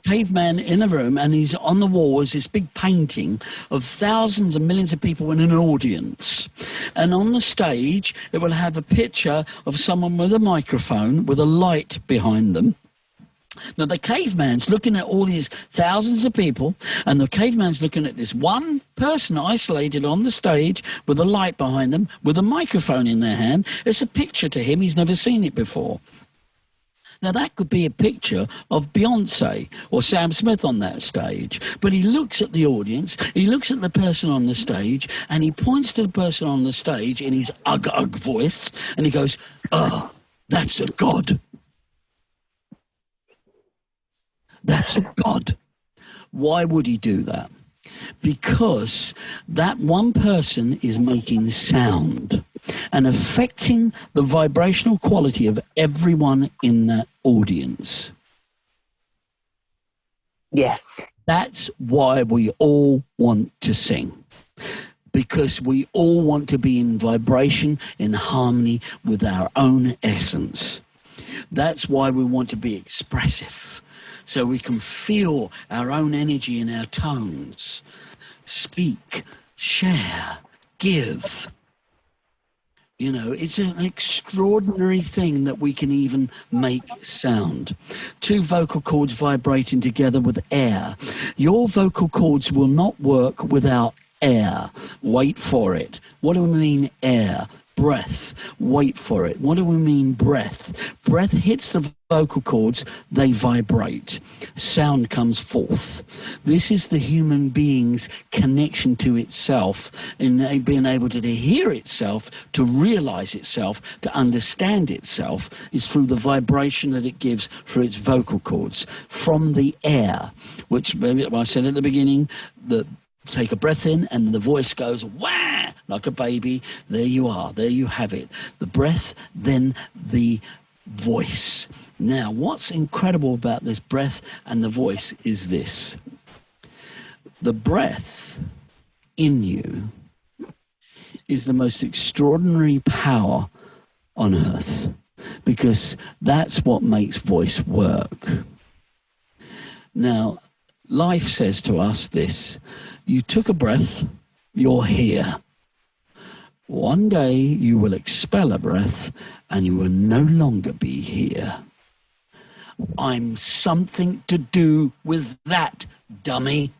caveman in a room, and he's on the wall is this big painting of thousands and millions of people in an audience, and on the stage it will have a picture of someone with a microphone with a light behind them. Now the caveman's looking at all these thousands of people, and the caveman's looking at this one person isolated on the stage with a light behind them with a microphone in their hand. It's a picture to him, he's never seen it before. Now, that could be a picture of Beyonce or Sam Smith on that stage. But he looks at the audience, he looks at the person on the stage, and he points to the person on the stage in his ugh-ugh voice, and he goes, "Oh, that's a God. That's a God." Why would he do that? Because that one person is making sound and affecting the vibrational quality of everyone in that audience. Yes. That's why we all want to sing. Because we all want to be in vibration, in harmony with our own essence. That's why we want to be expressive. so we can feel our own energy in our tones. Speak, share, give. You know, it's an extraordinary thing that we can even make sound. Two vocal cords vibrating together with air. Your vocal cords will not work without air. Wait for it. What do we mean air? Breath. Wait for it. What do we mean breath? Breath hits the vocal cords, they vibrate. Sound comes forth. This is the human being's connection to itself, in being able to hear itself, to realize itself, to understand itself, is through the vibration that it gives through its vocal cords. From the air, which I said at the beginning, that take a breath in and the voice goes, wah, like a baby. There you are. There you have it. The breath, then the voice. Now, what's incredible about this breath and the voice is this. The breath in you is the most extraordinary power on earth, because that's what makes voice work. Now, life says to us this: you took a breath, you're here. One day you will expel a breath and you will no longer be here. I'm something to do with that, dummy.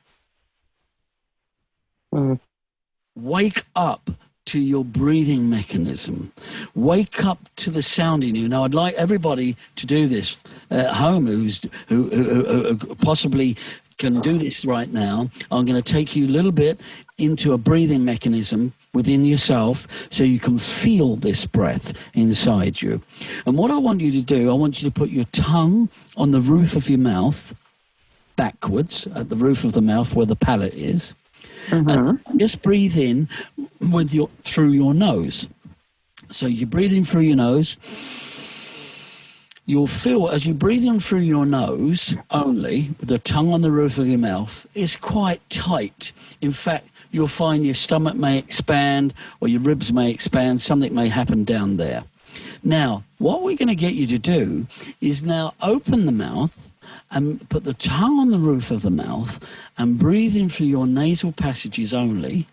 Wake up to your breathing mechanism. Wake up to the sound in you. Now, I'd like everybody to do this at home who possibly can do this right now. I'm going to take you a little bit into a breathing mechanism within yourself so you can feel this breath inside you. And what I want you to do, I want you to put your tongue on the roof of your mouth, backwards at the roof of the mouth where the palate is. And just breathe in with through your nose. So you breathe in through your nose. You'll feel as you breathe in through your nose only, with the tongue on the roof of your mouth, it's quite tight. In fact, you'll find your stomach may expand or your ribs may expand. Something may happen down there. Now, what we're going to get you to do is now open the mouth and put the tongue on the roof of the mouth and breathe in through your nasal passages only,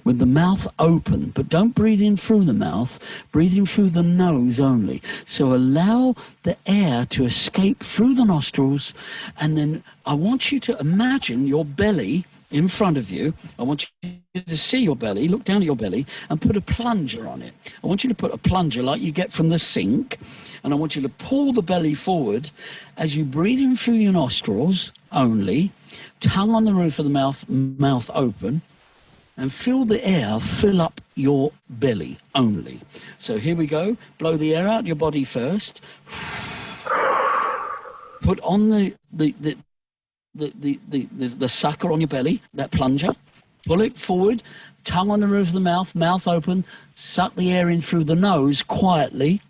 with the mouth open, but don't breathe in through the mouth, breathe in through the nose only. So allow the air to escape through the nostrils, and then I want you to imagine your belly in front of you. I want you to see your belly, look down at your belly, and put a plunger on it. I want you to put a plunger like you get from the sink, and I want you to pull the belly forward as you breathe in through your nostrils only, tongue on the roof of the mouth, mouth open, and feel the air fill up your belly only. So here we go. Blow the air out your body first. Put on the sucker on your belly, that plunger. Pull it forward, tongue on the roof of the mouth, mouth open. Suck the air in through the nose quietly,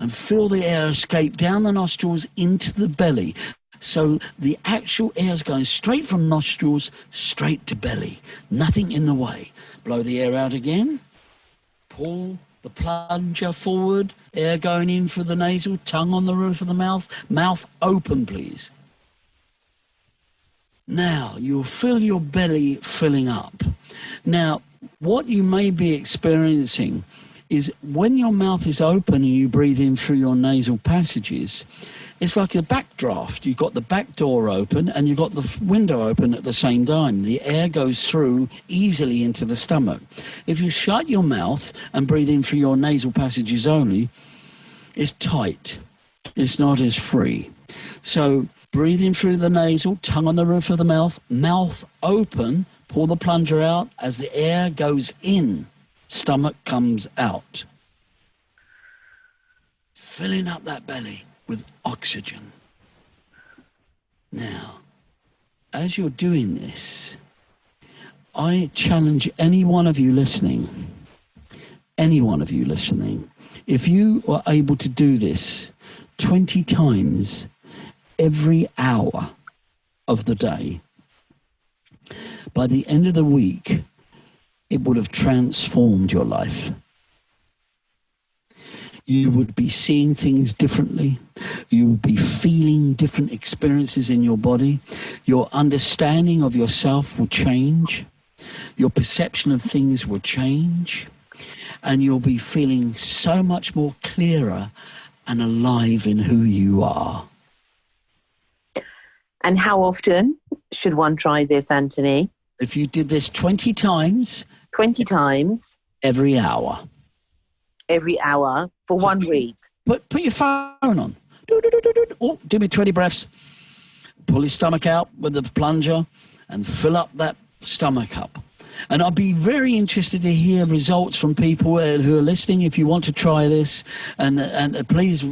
and feel the air escape down the nostrils into the belly. So the actual air is going straight from nostrils, straight to belly. Nothing in the way. Blow the air out again. Pull the plunger forward. Air going in through the nasal, tongue on the roof of the mouth. Mouth open, please. Now, you'll feel your belly filling up. Now, what you may be experiencing is when your mouth is open and you breathe in through your nasal passages, it's like a backdraft. You've got the back door open and you've got the window open at the same time. The air goes through easily into the stomach. If you shut your mouth and breathe in through your nasal passages only, it's tight. It's not as free. So breathe in through the nasal, tongue on the roof of the mouth, mouth open, pull the plunger out. As the air goes in, stomach comes out. Filling up that belly with oxygen. Now, as you're doing this, I challenge any one of you listening, if you are able to do this 20 times every hour of the day, by the end of the week, it would have transformed your life. You would be seeing things differently. You would be feeling different experiences in your body. Your understanding of yourself will change. Your perception of things will change. And you'll be feeling so much more clearer and alive in who you are. And how often should one try this, Anthony? If you did this 20 times. 20 times? Every hour. Every hour for 1 week. Put your phone on. Do me 20 breaths. Pull your stomach out with the plunger and fill up that stomach up. And I'd be very interested to hear results from people who are listening. If you want to try this, and please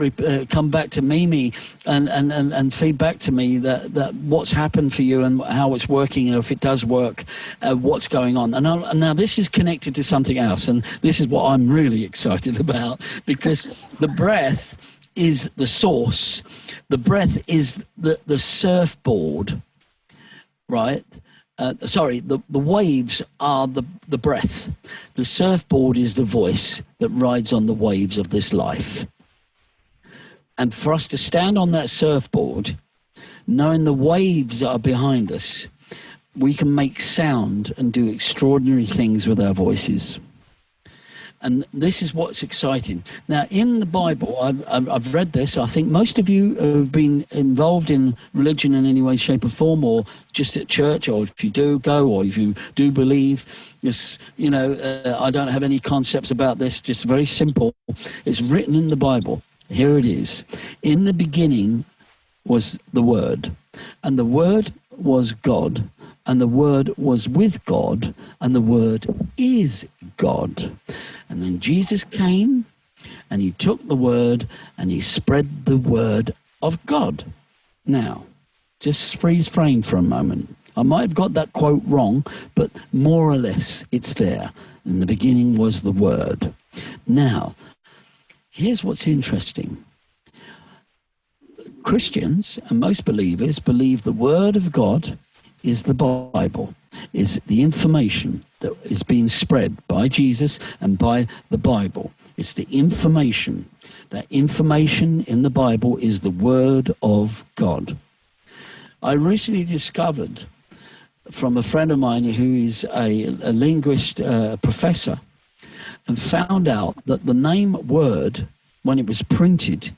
come back to Mimi and feedback to me that what's happened for you and how it's working, and if it does work, what's going on. And now this is connected to something else, and this is what I'm really excited about, because the breath is the source. The breath is the surfboard, right? The waves are the breath. The surfboard is the voice that rides on the waves of this life. And for us to stand on that surfboard, knowing the waves that are behind us, we can make sound and do extraordinary things with our voices. And this is what's exciting. Now, in the Bible, I've read this. I think most of you have been involved in religion in any way, shape or form, or just at church, or if you do go, or if you do believe. This, I don't have any concepts about this, just very simple. It's written in the Bible. Here it is. In the beginning was the Word, and the Word was God, and the Word was with God, and the Word is God. And then Jesus came, and he took the Word, and he spread the Word of God. Now, just freeze frame for a moment. I might have got that quote wrong, but more or less it's there. In the beginning was the Word. Now, here's what's interesting. Christians and most believers believe the Word of God is the Bible, is the information that is being spread by Jesus and by the Bible. It's the information. That information in the Bible is the Word of God. I recently discovered from a friend of mine who is a linguist professor, and found out that the name Word, when it was printed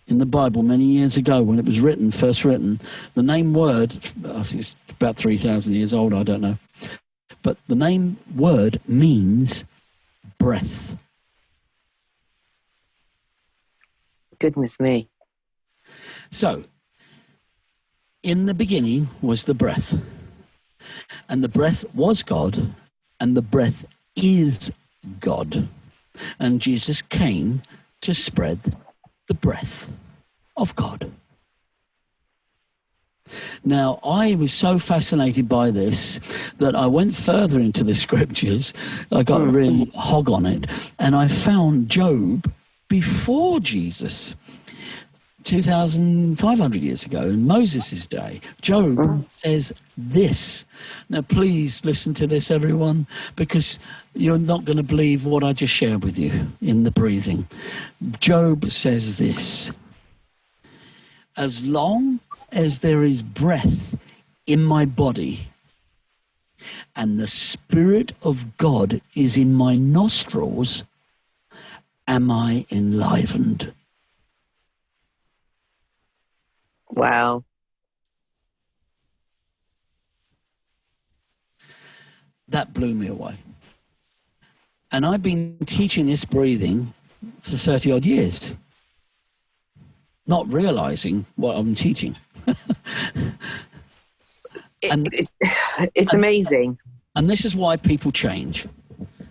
in the Bible many years ago, when it was first written, the name Word, I think it's about 3,000 years old, I don't know, but the name Word means breath. Goodness me. So, in the beginning was the breath, and the breath was God, and the breath is God, and Jesus came to spread the breath of God. Now, I was so fascinated by this that I went further into the scriptures. I got really hog on it, and I found Job before Jesus, 2,500 years ago, in Moses' day. Job says this. Now, please listen to this, everyone, because you're not going to believe what I just shared with you in the breathing. Job says this: as long as there is breath in my body and the Spirit of God is in my nostrils, am I enlivened. Wow. That blew me away. And I've been teaching this breathing for 30 odd years, not realizing what I'm teaching. It's amazing. And this is why people change.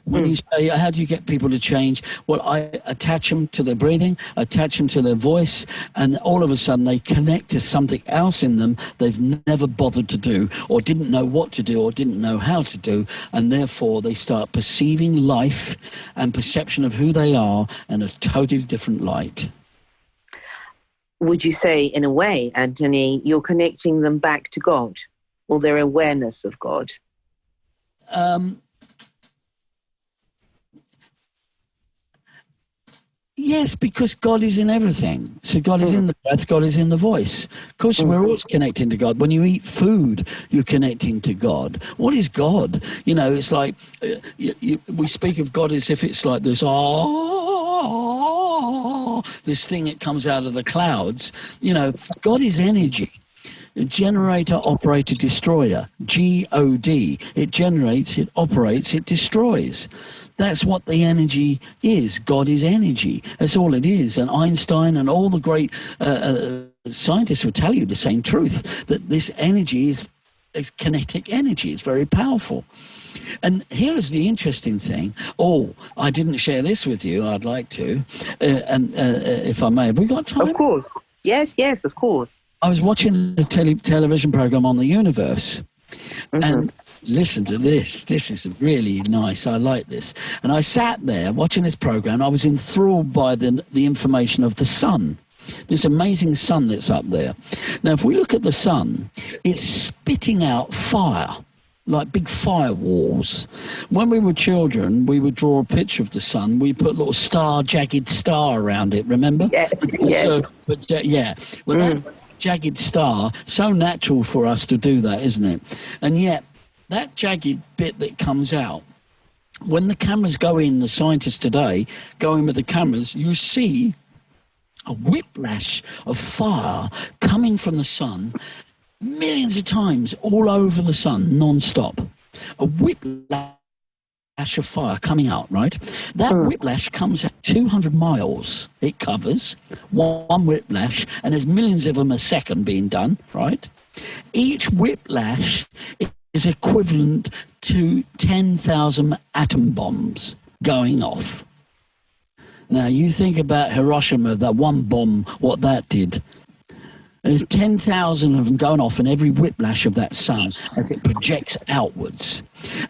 When you say, how do you get people to change? Well, I attach them to their breathing, attach them to their voice, and all of a sudden they connect to something else in them they've never bothered to do, or didn't know what to do, or didn't know how to do, and therefore they start perceiving life and perception of who they are in a totally different light. Would you say, in a way, Anthony, you're connecting them back to God, or their awareness of God? Yes, because God is in everything. So God is in the breath, God is in the voice. Of course, we're always connecting to God. When you eat food, you're connecting to God. What is God? You know, it's like we speak of God as if it's like this, this thing that comes out of the clouds. You know, God is energy. Generator, operator, destroyer. GOD. It generates, it operates, it destroys. That's what the energy is. God is energy. That's all it is. And Einstein and all the great scientists will tell you the same truth, that this energy is kinetic energy. It's very powerful. And here is the interesting thing. Oh, I didn't share this with you. I'd like to, if I may. Have we got time? Of course. Yes, of course. I was watching a television program on the universe, and listen to this. This is really nice. I like this. And I sat there watching this program. I was enthralled by the information of the sun. This amazing sun that's up there. Now, if we look at the sun, it's spitting out fire, like big firewalls. When we were children, we would draw a picture of the sun. We put a little star, jagged star around it, remember? Yes. Well, that jagged star, so natural for us to do that, isn't it? And yet, that jagged bit that comes out, when the cameras go in, the scientists today go in with the cameras, you see a whiplash of fire coming from the sun millions of times all over the sun, non-stop. A whiplash of fire coming out, right? That whiplash comes at 200 miles. It covers one whiplash, and there's millions of them a second being done, right? Each whiplash is equivalent to 10,000 atom bombs going off. Now, you think about Hiroshima, that one bomb, what that did. There's 10,000 of them going off in every whiplash of that sun as it projects outwards.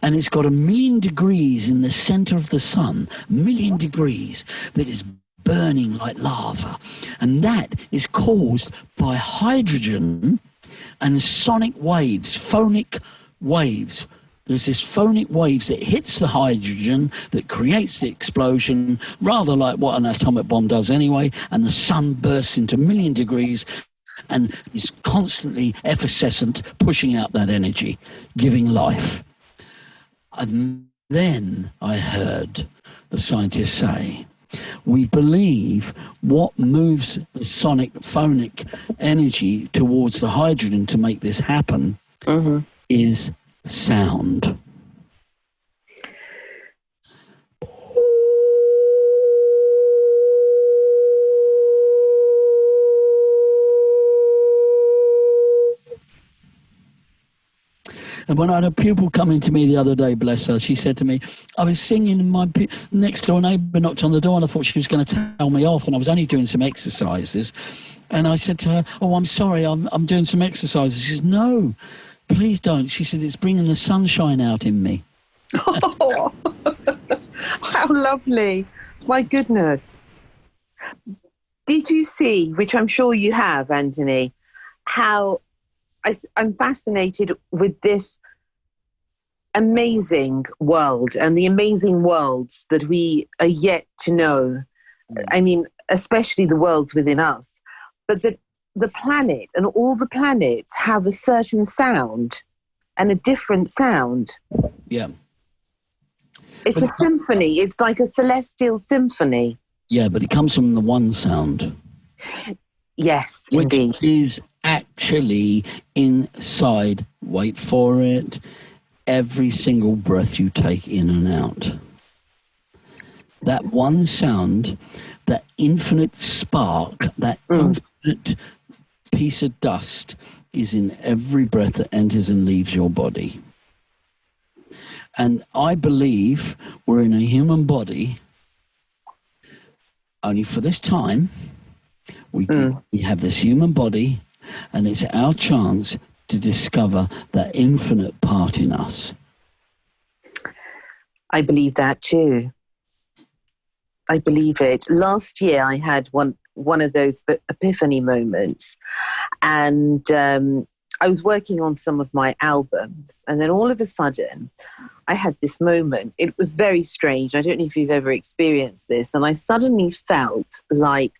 And it's got 1,000,000 degrees in the center of the sun, 1,000,000 degrees, that is burning like lava. And that is caused by hydrogen and sonic waves, phonic waves. There's this phonic waves that hits the hydrogen that creates the explosion, rather like what an atomic bomb does anyway, and the sun bursts into 1,000,000 degrees and is constantly effervescent, pushing out that energy, giving life. And then I heard the scientists say, we believe what moves the sonic phonic energy towards the hydrogen to make this happen is sound. And when I had a pupil come into me the other day, bless her, she said to me, I was singing and my next door neighbour knocked on the door and I thought she was going to tell me off, and I was only doing some exercises. And I said to her, oh, I'm sorry, I'm doing some exercises. She says, no, please don't. She said, it's bringing the sunshine out in me. Oh, how lovely. My goodness. Did you see, which I'm sure you have, Anthony, how I'm fascinated with this amazing world and the amazing worlds that we are yet to know. I mean, especially the worlds within us. But the planet and all the planets have a certain sound and a different sound. Yeah. It's a symphony. It's like a celestial symphony. Yeah, but it comes from the one sound. Yes, which indeed. Is actually inside, wait for it, every single breath you take in and out. That one sound, that infinite spark, that infinite piece of dust is in every breath that enters and leaves your body. And I believe we're in a human body only for this time. We have this human body, and it's our chance to discover that infinite part in us. I believe that too. I believe it. Last year I had one of those epiphany moments, and I was working on some of my albums, and then all of a sudden I had this moment. It was very strange. I don't know if you've ever experienced this. And I suddenly felt like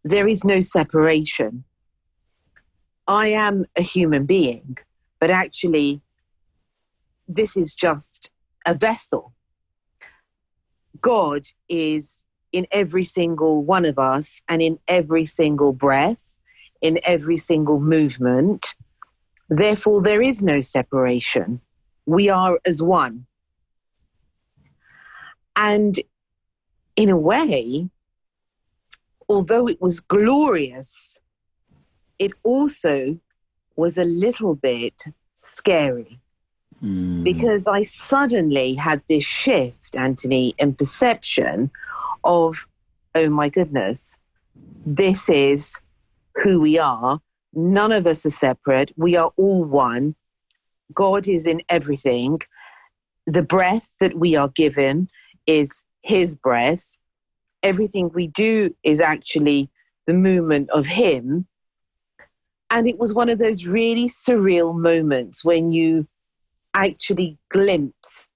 there is no separation. I am a human being, but actually this is just a vessel. God is in every single one of us, and in every single breath, in every single movement. Therefore, there is no separation. We are as one. And in a way, although it was glorious, it also was a little bit scary. Because I suddenly had this shift, Anthony, in perception of, oh my goodness, this is who we are. None of us are separate. We are all one. God is in everything. The breath that we are given is his breath. Everything we do is actually the movement of him. And it was one of those really surreal moments when you actually glimpse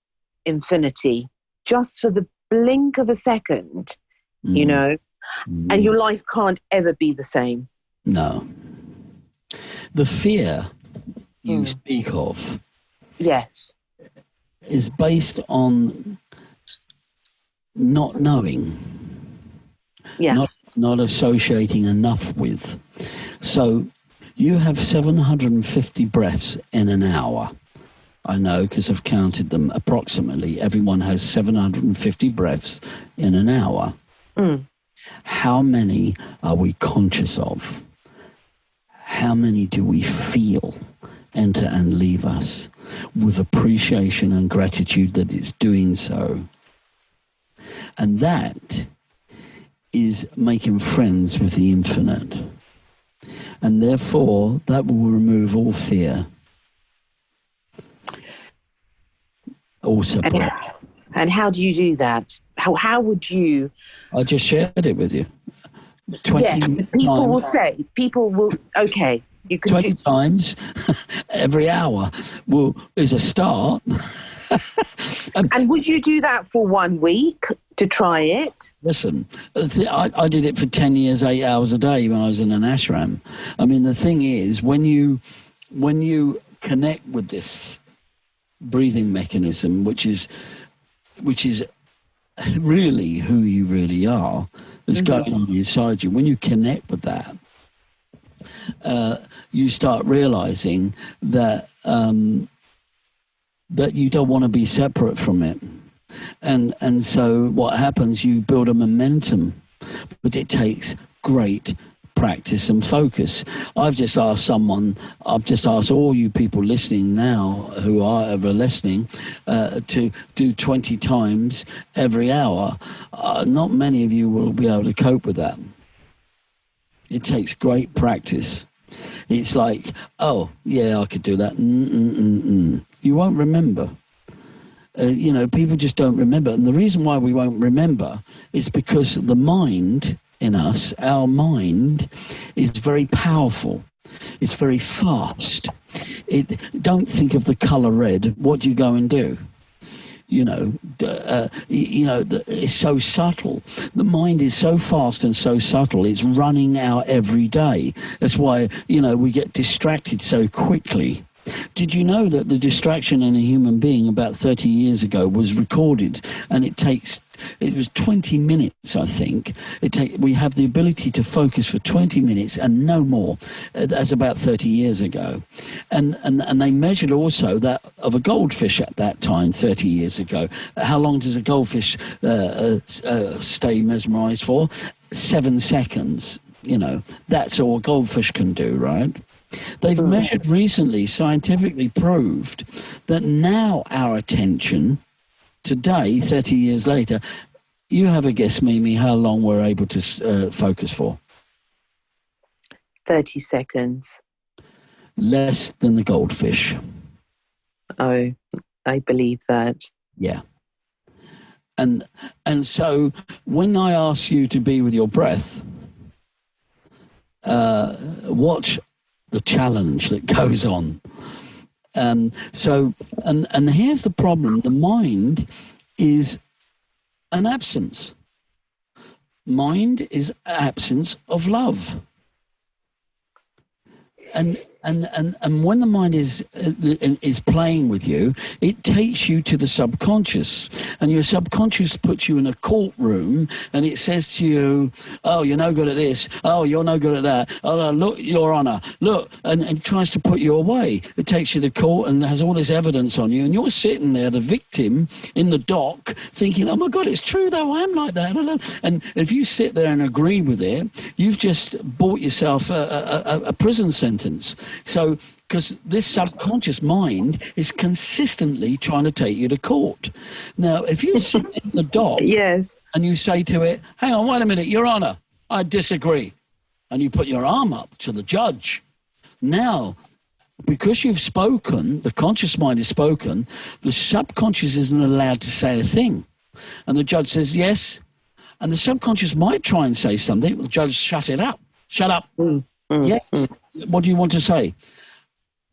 infinity just for the blink of a second, you know, and your life can't ever be the same. No. The fear you speak of, yes, is based on not knowing, not associating enough with. So you have 750 breaths in an hour. I know because I've counted them approximately. Everyone has 750 breaths in an hour. How many are we conscious of? How many do we feel enter and leave us with appreciation and gratitude that it's doing so? And that is making friends with the infinite. And therefore, that will remove all fear. All separate. And how do you do that? How would you? I just shared it with you. 20 people will, okay, you can 20 times every hour is a start. And would you do that for 1 week to try it? Listen, I did it for 10 years, 8 hours a day when I was in an ashram. I mean, the thing is, when you connect with this breathing mechanism, which is really who you really are, that's going on inside you, when you connect with that, you start realizing that that you don't want to be separate from it. And so what happens, you build a momentum, but it takes great practice and focus. I've just asked all you people listening now who are ever listening to do 20 times every hour. Not many of you will be able to cope with that. It takes great practice. It's like, oh, yeah, I could do that. You won't remember. People just don't remember. And the reason why we won't remember is because the mind in us, our mind, is very powerful. It's very fast. Don't think of the colour red. What do you go and do? It's so subtle. The mind is so fast and so subtle. It's running out every day. That's why, we get distracted so quickly. Did you know that the distraction in a human being about 30 years ago was recorded, and it was 20 minutes, I think. We have the ability to focus for 20 minutes and no more. That's about 30 years ago. And they measured also that of a goldfish at that time, 30 years ago. How long does a goldfish stay mesmerized for? 7 seconds. That's all a goldfish can do, right? They've measured recently, scientifically proved that now our attention, today, 30 years later, you have a guess, Mimi, how long we're able to focus for? 30 seconds. Less than the goldfish. Oh, I believe that. Yeah. And so when I ask you to be with your breath, watch the challenge that goes on. And here's the problem. The mind is an absence. Mind is absence of love. And when the mind is playing with you, it takes you to the subconscious, and your subconscious puts you in a courtroom, and it says to you, "Oh, you're no good at this. Oh, you're no good at that. Oh, no, look, Your Honour, look," and tries to put you away. It takes you to court and has all this evidence on you, and you're sitting there, the victim, in the dock, thinking, "Oh my God, it's true though. I am like that." And if you sit there and agree with it, you've just bought yourself a prison sentence. So, because this subconscious mind is consistently trying to take you to court. Now, if you sit in the dock yes, and you say to it, "Hang on, wait a minute, Your Honour, I disagree," and you put your arm up to the judge, now, because you've spoken, the conscious mind has spoken, the subconscious isn't allowed to say a thing. And the judge says, "Yes," and the subconscious might try and say something. The judge, "Shut it up. Shut up." Yes. What do you want to say?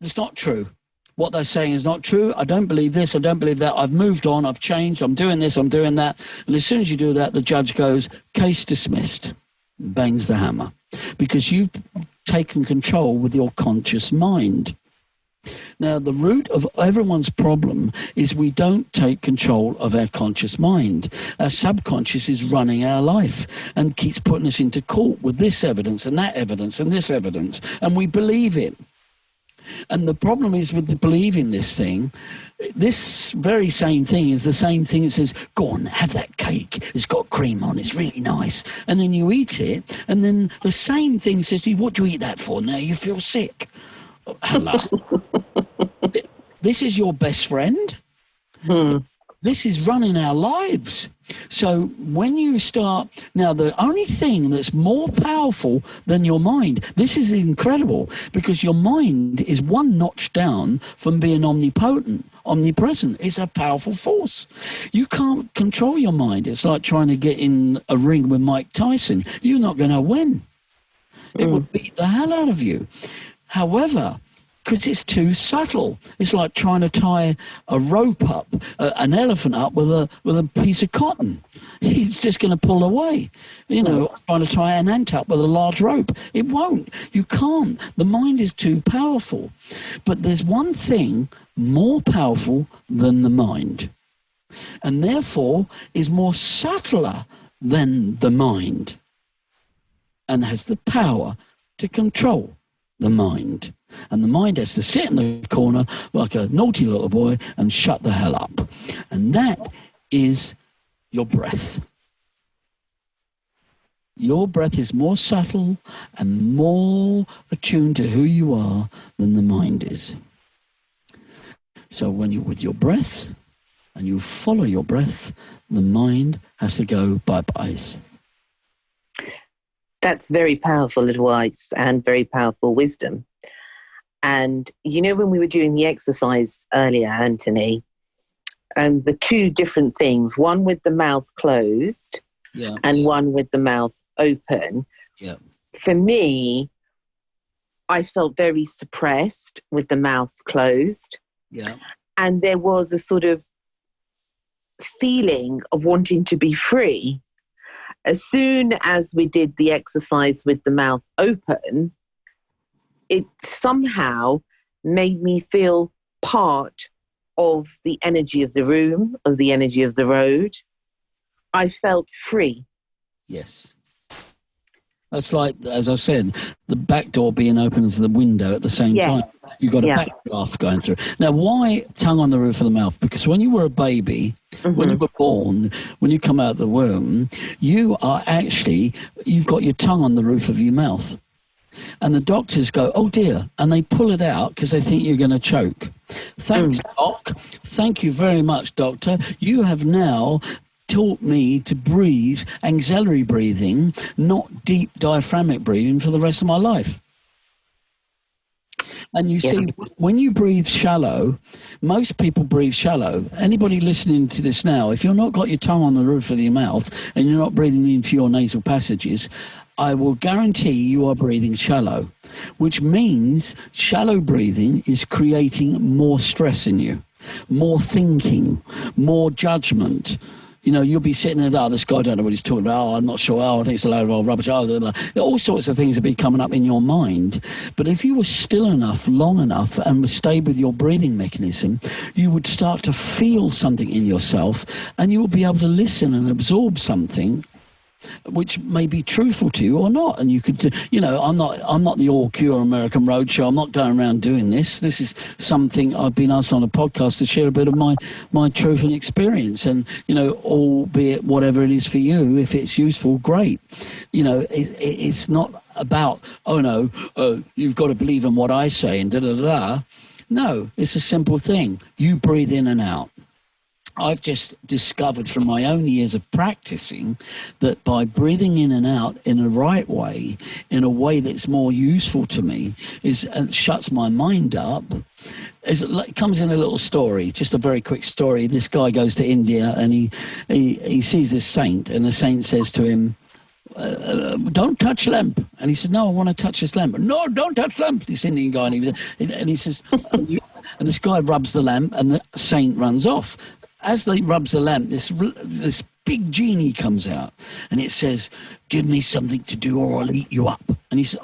It's not true. What they're saying is not true. I don't believe this. I don't believe that. I've moved on. I've changed. I'm doing this. I'm doing that. And as soon as you do that, the judge goes, "Case dismissed." Bangs the hammer. Because you've taken control with your conscious mind. Now, the root of everyone's problem is we don't take control of our conscious mind. Our subconscious is running our life and keeps putting us into court with this evidence and that evidence and this evidence, and we believe it. And the problem is with believing this thing, this very same thing is the same thing that says, "Go on, have that cake. It's got cream on. It's really nice." And then you eat it, and then the same thing says to you, "What do you eat that for? Now you feel sick." Hello. This is your best friend. This is running our lives. So when you start, now the only thing that's more powerful than your mind, this is incredible, because your mind is one notch down from being omnipresent. It's a powerful force. You can't control your mind. It's like trying to get in a ring with Mike Tyson. You're not going to win. It would beat the hell out of you. However, because it's too subtle, it's like trying to tie a rope up, an elephant up with a piece of cotton. He's just going to pull away. You know, trying to tie an ant up with a large rope. It won't. You can't. The mind is too powerful. But there's one thing more powerful than the mind, and therefore is more subtler than the mind, and has the power to control the mind. And the mind has to sit in the corner like a naughty little boy and shut the hell up. And that is your breath. Your breath is more subtle and more attuned to who you are than the mind is. So when you're with your breath and you follow your breath, the mind has to go bye-byes. That's very powerful advice and very powerful wisdom. And, you know, when we were doing the exercise earlier, Anthony, and the two different things, one with the mouth closed and one with the mouth open. Yeah. For me, I felt very suppressed with the mouth closed. Yeah. And there was a sort of feeling of wanting to be free. As soon as we did the exercise with the mouth open, it somehow made me feel part of the energy of the room, of the energy of the road. I felt free. Yes. That's like, as I said, the back door being open as the window at the same time. You've got a backdraft going through. Now, why tongue on the roof of the mouth? Because when you were a baby, when you were born, when you come out of the womb, you've got your tongue on the roof of your mouth. And the doctors go, "Oh dear," and they pull it out because they think you're going to choke. Thanks, Doc. Thank you very much, Doctor. You have now taught me to breathe axillary breathing, not deep diaphragmatic breathing, for the rest of my life. And you see, when you breathe shallow, most people breathe shallow. Anybody listening to this now, if you've not got your tongue on the roof of your mouth and you're not breathing into your nasal passages, I will guarantee you are breathing shallow, which means shallow breathing is creating more stress in you, more thinking, more judgment. You know, you'll be sitting there, this guy, I don't know what he's talking about. Oh, I'm not sure. Oh, I think it's a load of old rubbish. Oh, blah, blah. All sorts of things will be coming up in your mind. But if you were still enough, long enough, and stayed with your breathing mechanism, you would start to feel something in yourself, and you will be able to listen and absorb something which may be truthful to you or not. And you could, you know, I'm not the All Cure American Roadshow. I'm not going around doing this. This is something I've been asked on a podcast to share a bit of my truth and experience. And, you know, albeit whatever it is for you, if it's useful, great. You know, it's not about, oh no, you've got to believe in what I say and da-da-da-da. No, it's a simple thing. You breathe in and out. I've just discovered from my own years of practicing that by breathing in and out in a right way, in a way that's more useful to me, shuts my mind up. It comes in a little story, just a very quick story. This guy goes to India and he sees this saint, and the saint says to him, don't touch lamp. And he says, no, I want to touch this lamp. No, don't touch lamp. This Indian guy, and he says, and this guy rubs the lamp, and the saint runs off. As they rubs the lamp, this big genie comes out, and it says, give me something to do or I'll eat you up. And he says,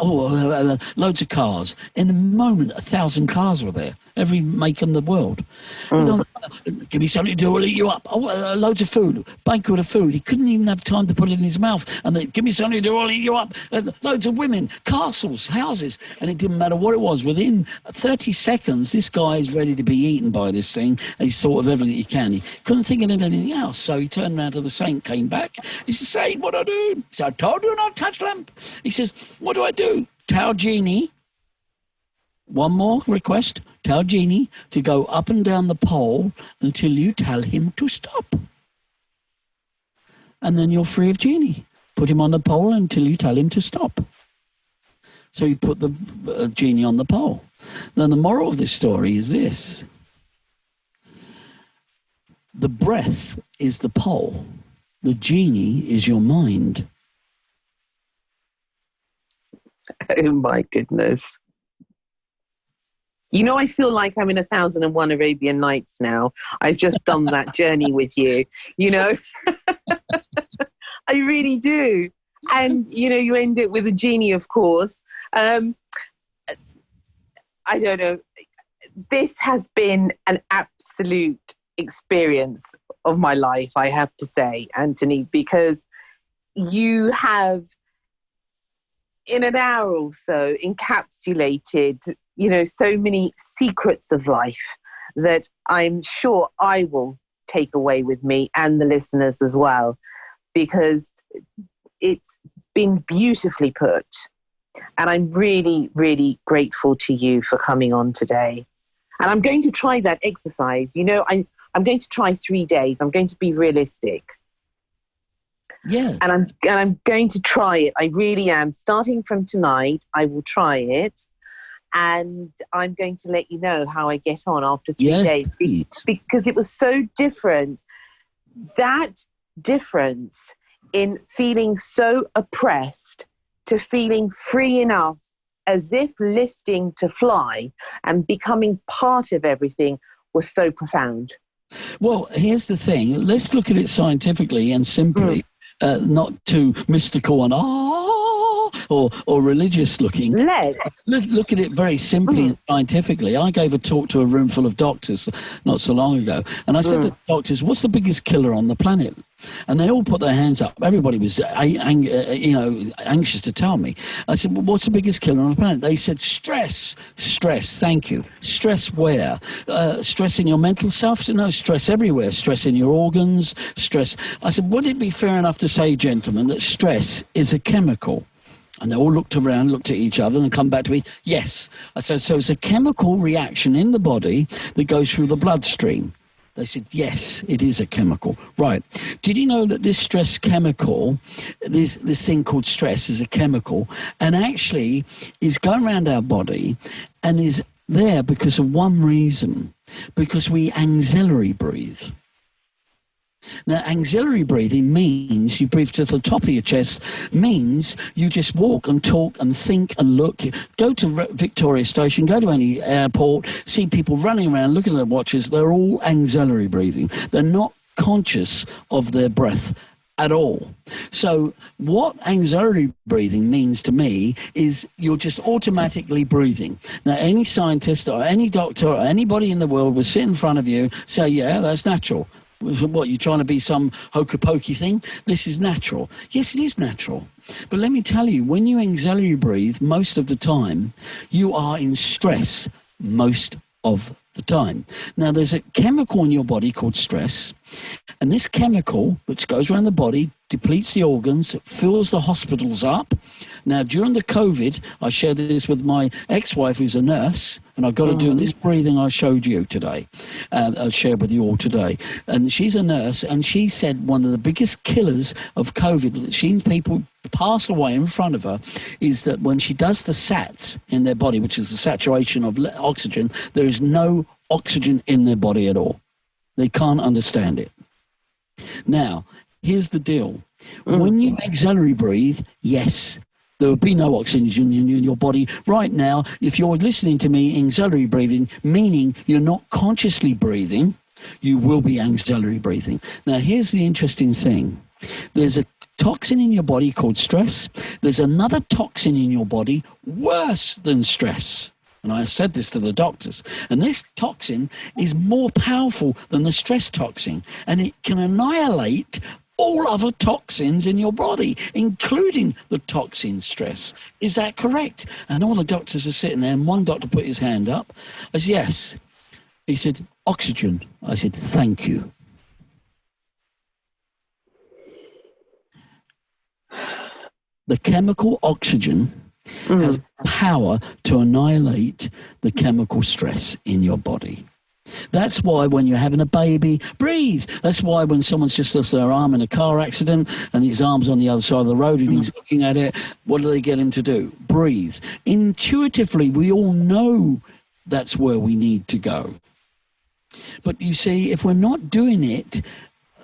loads of cars. In a moment, 1,000 cars were there, every make in the world. Give me something to do, I'll eat you up. Loads of food, banquet of food. He couldn't even have time to put it in his mouth. And they, give me something to do, I'll eat you up. Loads of women, castles, houses. And it didn't matter what it was. Within 30 seconds, this guy is ready to be eaten by this thing. And he's thought of everything he can. He couldn't think of anything else. So he turned around to the saint, came back. He said, saint, what do I do? He said, I told you not to touch lamp. He says, what do I do? Tell genie. One more request. Tell genie to go up and down the pole until you tell him to stop. And then you're free of genie. Put him on the pole until you tell him to stop. So you put the genie on the pole. Now the moral of this story is this. The breath is the pole. The genie is your mind. Oh my goodness. You know, I feel like I'm in 1001 Arabian Nights now. I've just done that journey with you, you know. I really do. And, you know, you end it with a genie, of course. I don't know. This has been an absolute experience of my life, I have to say, Anthony, because you have, in an hour or so, encapsulated, you know, so many secrets of life that I'm sure I will take away with me and the listeners as well, because it's been beautifully put. And I'm really, really grateful to you for coming on today. And I'm going to try that exercise. You know, I'm going to try 3 days. I'm going to be realistic. Yeah. And I'm going to try it. I really am. Starting from tonight, I will try it. And I'm going to let you know how I get on after 3 days. Because it was so different. That difference in feeling so oppressed to feeling free enough, as if lifting to fly and becoming part of everything, was so profound. Well, here's the thing. Let's look at it scientifically and simply, not too mystical and or religious looking. Let's look at it very simply and scientifically. I gave a talk to a room full of doctors not so long ago, and I said to the doctors, what's the biggest killer on the planet? And they all put their hands up. Everybody was, anxious to tell me. I said, well, what's the biggest killer on the planet? They said, stress. Stress, thank you. Stress where? Stress in your mental self? No, stress everywhere. Stress in your organs, stress. I said, would it be fair enough to say, gentlemen, that stress is a chemical? And they all looked around, looked at each other, and come back to me, yes. I said, so it's a chemical reaction in the body that goes through the bloodstream. They said, yes, it is a chemical. Right. Did you know that this stress chemical, this thing called stress is a chemical, and actually is going around our body and is there because of one reason, because we auxiliary breathe. Now, auxiliary breathing means you breathe to the top of your chest, means you just walk and talk and think and look. Go to Victoria Station, go to any airport, see people running around, looking at their watches. They're all auxiliary breathing. They're not conscious of their breath at all. So what auxiliary breathing means to me is you're just automatically breathing. Now, any scientist or any doctor or anybody in the world will sit in front of you, say, yeah, that's natural. What, you're trying to be some hokey-pokey thing? This is natural. Yes, it is natural. But let me tell you, when you auxiliary breathe, most of the time, you are in stress most of the time. Now, there's a chemical in your body called stress, and this chemical, which goes around the body, depletes the organs, fills the hospitals up. Now, during the COVID, I shared this with my ex-wife, who's a nurse, and I've got to do this breathing I showed you today. I'll share with you all today. And she's a nurse, and she said one of the biggest killers of COVID that she's seen people pass away in front of her is that when she does the SATs in their body, which is the saturation of oxygen, there is no oxygen in their body at all. They can't understand it. Now, here's the deal. When you auxiliary breathe, yes, there will be no oxygen in your body. Right now, if you're listening to me, auxiliary breathing, meaning you're not consciously breathing, you will be auxiliary breathing. Now, here's the interesting thing. There's a toxin in your body called stress. There's another toxin in your body worse than stress. And I said this to the doctors. And this toxin is more powerful than the stress toxin. And it can annihilate all other toxins in your body, including the toxin stress. Is that correct? And all the doctors are sitting there, and one doctor put his hand up. I said, yes. He said, oxygen. I said, thank you. The chemical oxygen has power to annihilate the chemical stress in your body. That's why when you're having a baby, breathe. That's why when someone's just lost their arm in a car accident and his arm's on the other side of the road and he's looking at it, what do they get him to do? Breathe. Intuitively, we all know that's where we need to go. But you see, if we're not doing it,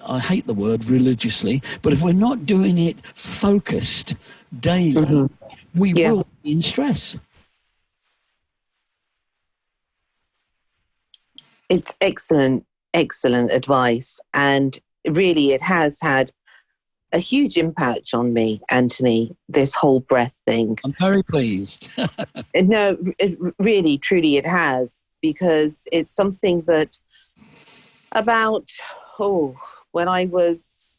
I hate the word religiously, but if we're not doing it focused daily, we will be in stress. It's excellent, excellent advice. And really, it has had a huge impact on me, Anthony, this whole breath thing. I'm very pleased. No, really, truly it has, because it's something that about, when I was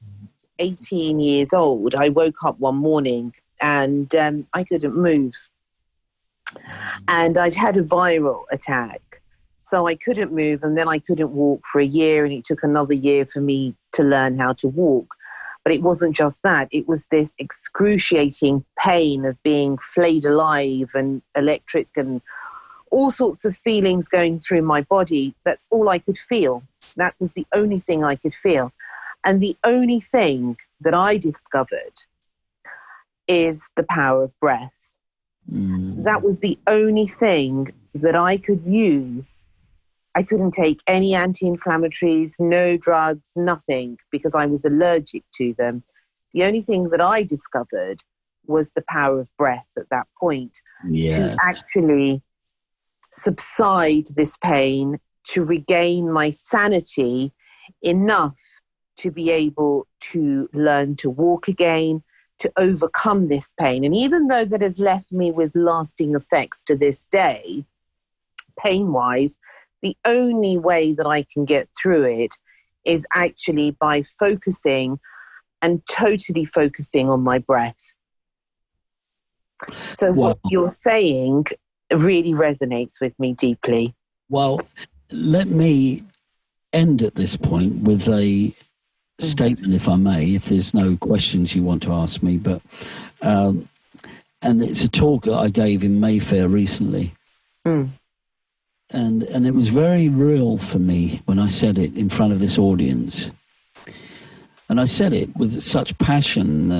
18 years old, I woke up one morning and I couldn't move. And I'd had a viral attack. So I couldn't move, and then I couldn't walk for a year, and it took another year for me to learn how to walk. But it wasn't just that. It was this excruciating pain of being flayed alive and electric and all sorts of feelings going through my body. That's all I could feel. That was the only thing I could feel. And the only thing that I discovered is the power of breath. That was the only thing that I could use. I couldn't take any anti-inflammatories, no drugs, nothing, because I was allergic to them. The only thing that I discovered was the power of breath at that point, to actually subside this pain, to regain my sanity enough to be able to learn to walk again, to overcome this pain. And even though that has left me with lasting effects to this day, pain-wise, the only way that I can get through it is actually by focusing and totally focusing on my breath. So what you're saying really resonates with me deeply. Well, let me end at this point with a statement, if I may, if there's no questions you want to ask me. But and it's a talk that I gave in Mayfair recently. And it was very real for me when I said it in front of this audience. And I said it with such passion,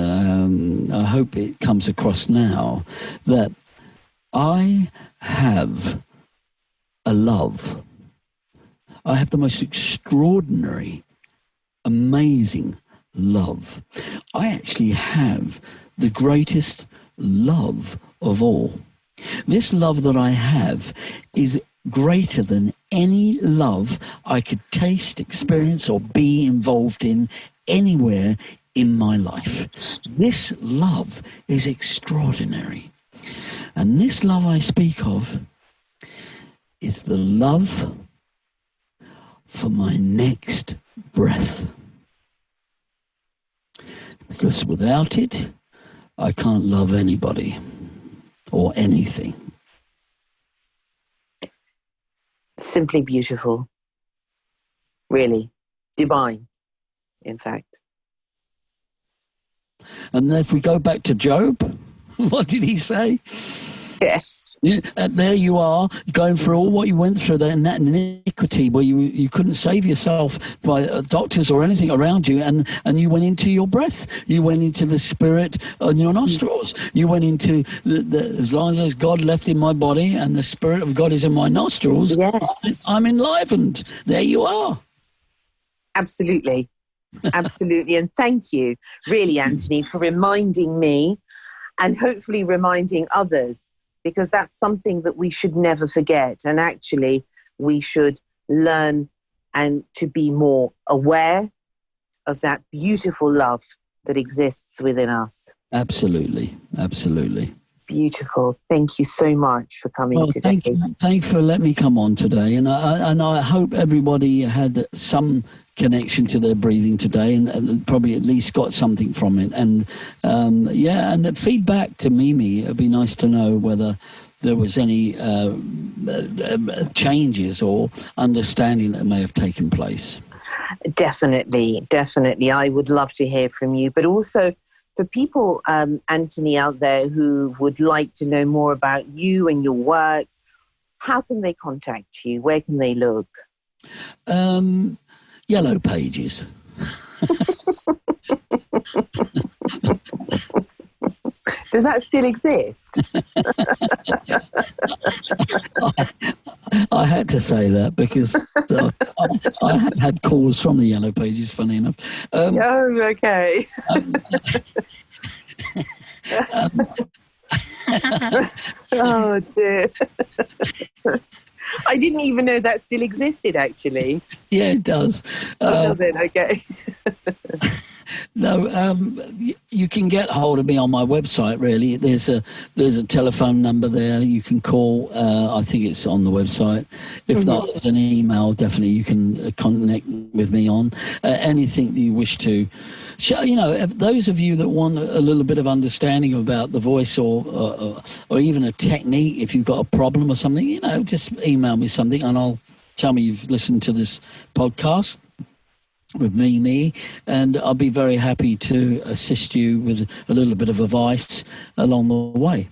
I hope it comes across now, that I have a love. I have the most extraordinary amazing love. I actually have the greatest love of all. This love that I have is greater than any love I could taste, experience, or be involved in anywhere in my life. This love is extraordinary. And this love I speak of is the love for my next breath. Because without it, I can't love anybody or anything. Simply beautiful. Really. Divine, in fact. And if we go back to Job, what did he say? Yes. And there you are, going through all what you went through, that iniquity where you couldn't save yourself by doctors or anything around you, and you went into your breath. You went into the spirit on your nostrils. You went into as long as God left in my body and the spirit of God is in my nostrils, Yes. I'm enlivened. There you are. Absolutely. Absolutely. And thank you, really, Anthony, for reminding me and hopefully reminding others, because that's something that we should never forget. And actually, we should learn and to be more aware of that beautiful love that exists within us. Absolutely. Absolutely. Beautiful. Thank you so much for coming today. Thank you for letting me come on today. And I hope everybody had some connection to their breathing today and probably at least got something from it. And and the feedback to Mimi, it'd be nice to know whether there was any changes or understanding that may have taken place. Definitely. I would love to hear from you. But also, for people, Anthony, out there who would like to know more about you and your work, how can they contact you? Where can they look? Yellow Pages. Does that still exist? I had to say that because I have had calls from the Yellow Pages, funny enough. Okay. Oh, dear. I didn't even know that still existed, actually. Yeah, it does. Does it? Okay. No, you can get hold of me on my website, really. There's a telephone number there you can call. I think it's on the website. If not, there's an email, definitely you can connect with me on. Anything that you wish to share. Those of you that want a little bit of understanding about the voice or even a technique, if you've got a problem or something, just email me something and I'll tell me you've listened to this podcast with me, and I'll be very happy to assist you with a little bit of advice along the way.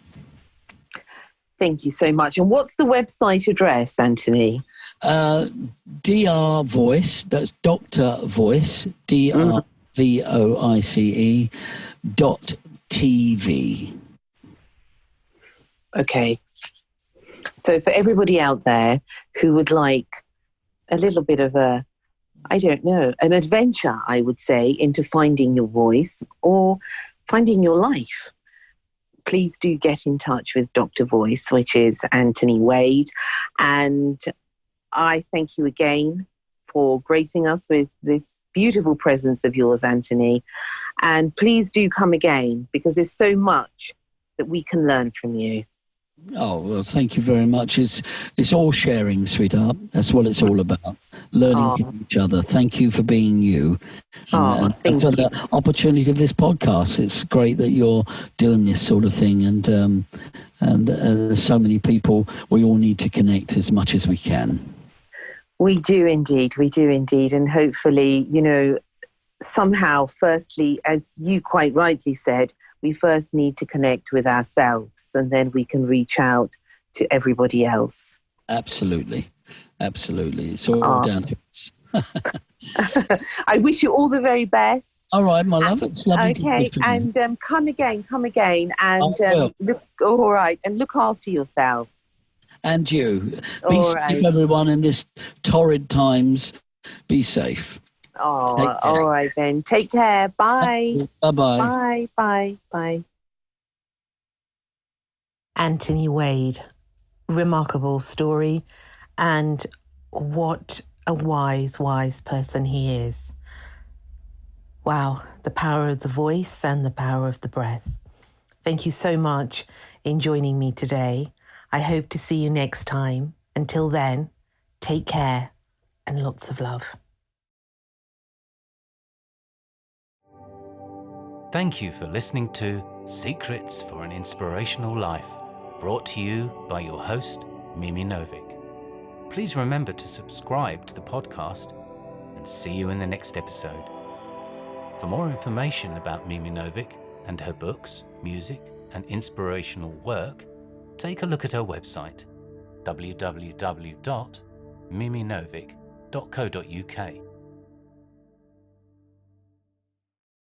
Thank you so much. And what's the website address, Anthony? DR Voice, that's Dr. Voice, DRVOICE.TV. Okay. So for everybody out there who would like a little bit of an adventure, I would say, into finding your voice or finding your life, please do get in touch with Dr. Voice, which is Anthony Wade. And I thank you again for gracing us with this beautiful presence of yours, Anthony. And please do come again, because there's so much that we can learn from you. Oh, well, thank you very much. It's all sharing, sweetheart. That's what it's all about. Learning from each other. Thank you for being you. And for the opportunity of this podcast. It's great that you're doing this sort of thing. And there's so many people. We all need to connect as much as we can. We do indeed. And hopefully, somehow, firstly, as you quite rightly said, we first need to connect with ourselves, and then we can reach out to everybody else. Absolutely. It's all down to us. I wish you all the very best. All right, my love. It's lovely. Okay, and come again, and look after yourself. And you. Be safe, everyone, in this torrid times. Be safe. Oh, Take care. all right then. Take care. Bye. Bye-bye. Bye. Bye. Bye. Anthony Wade. Remarkable story, and what a wise, wise person he is. Wow, the power of the voice and the power of the breath. Thank you so much in joining me today. I hope to see you next time. Until then, take care and lots of love. Thank you for listening to Secrets for an Inspirational Life, brought to you by your host, Mimi Novic. Please remember to subscribe to the podcast and see you in the next episode. For more information about Mimi Novic and her books, music, and inspirational work, take a look at her website, www.miminovic.co.uk.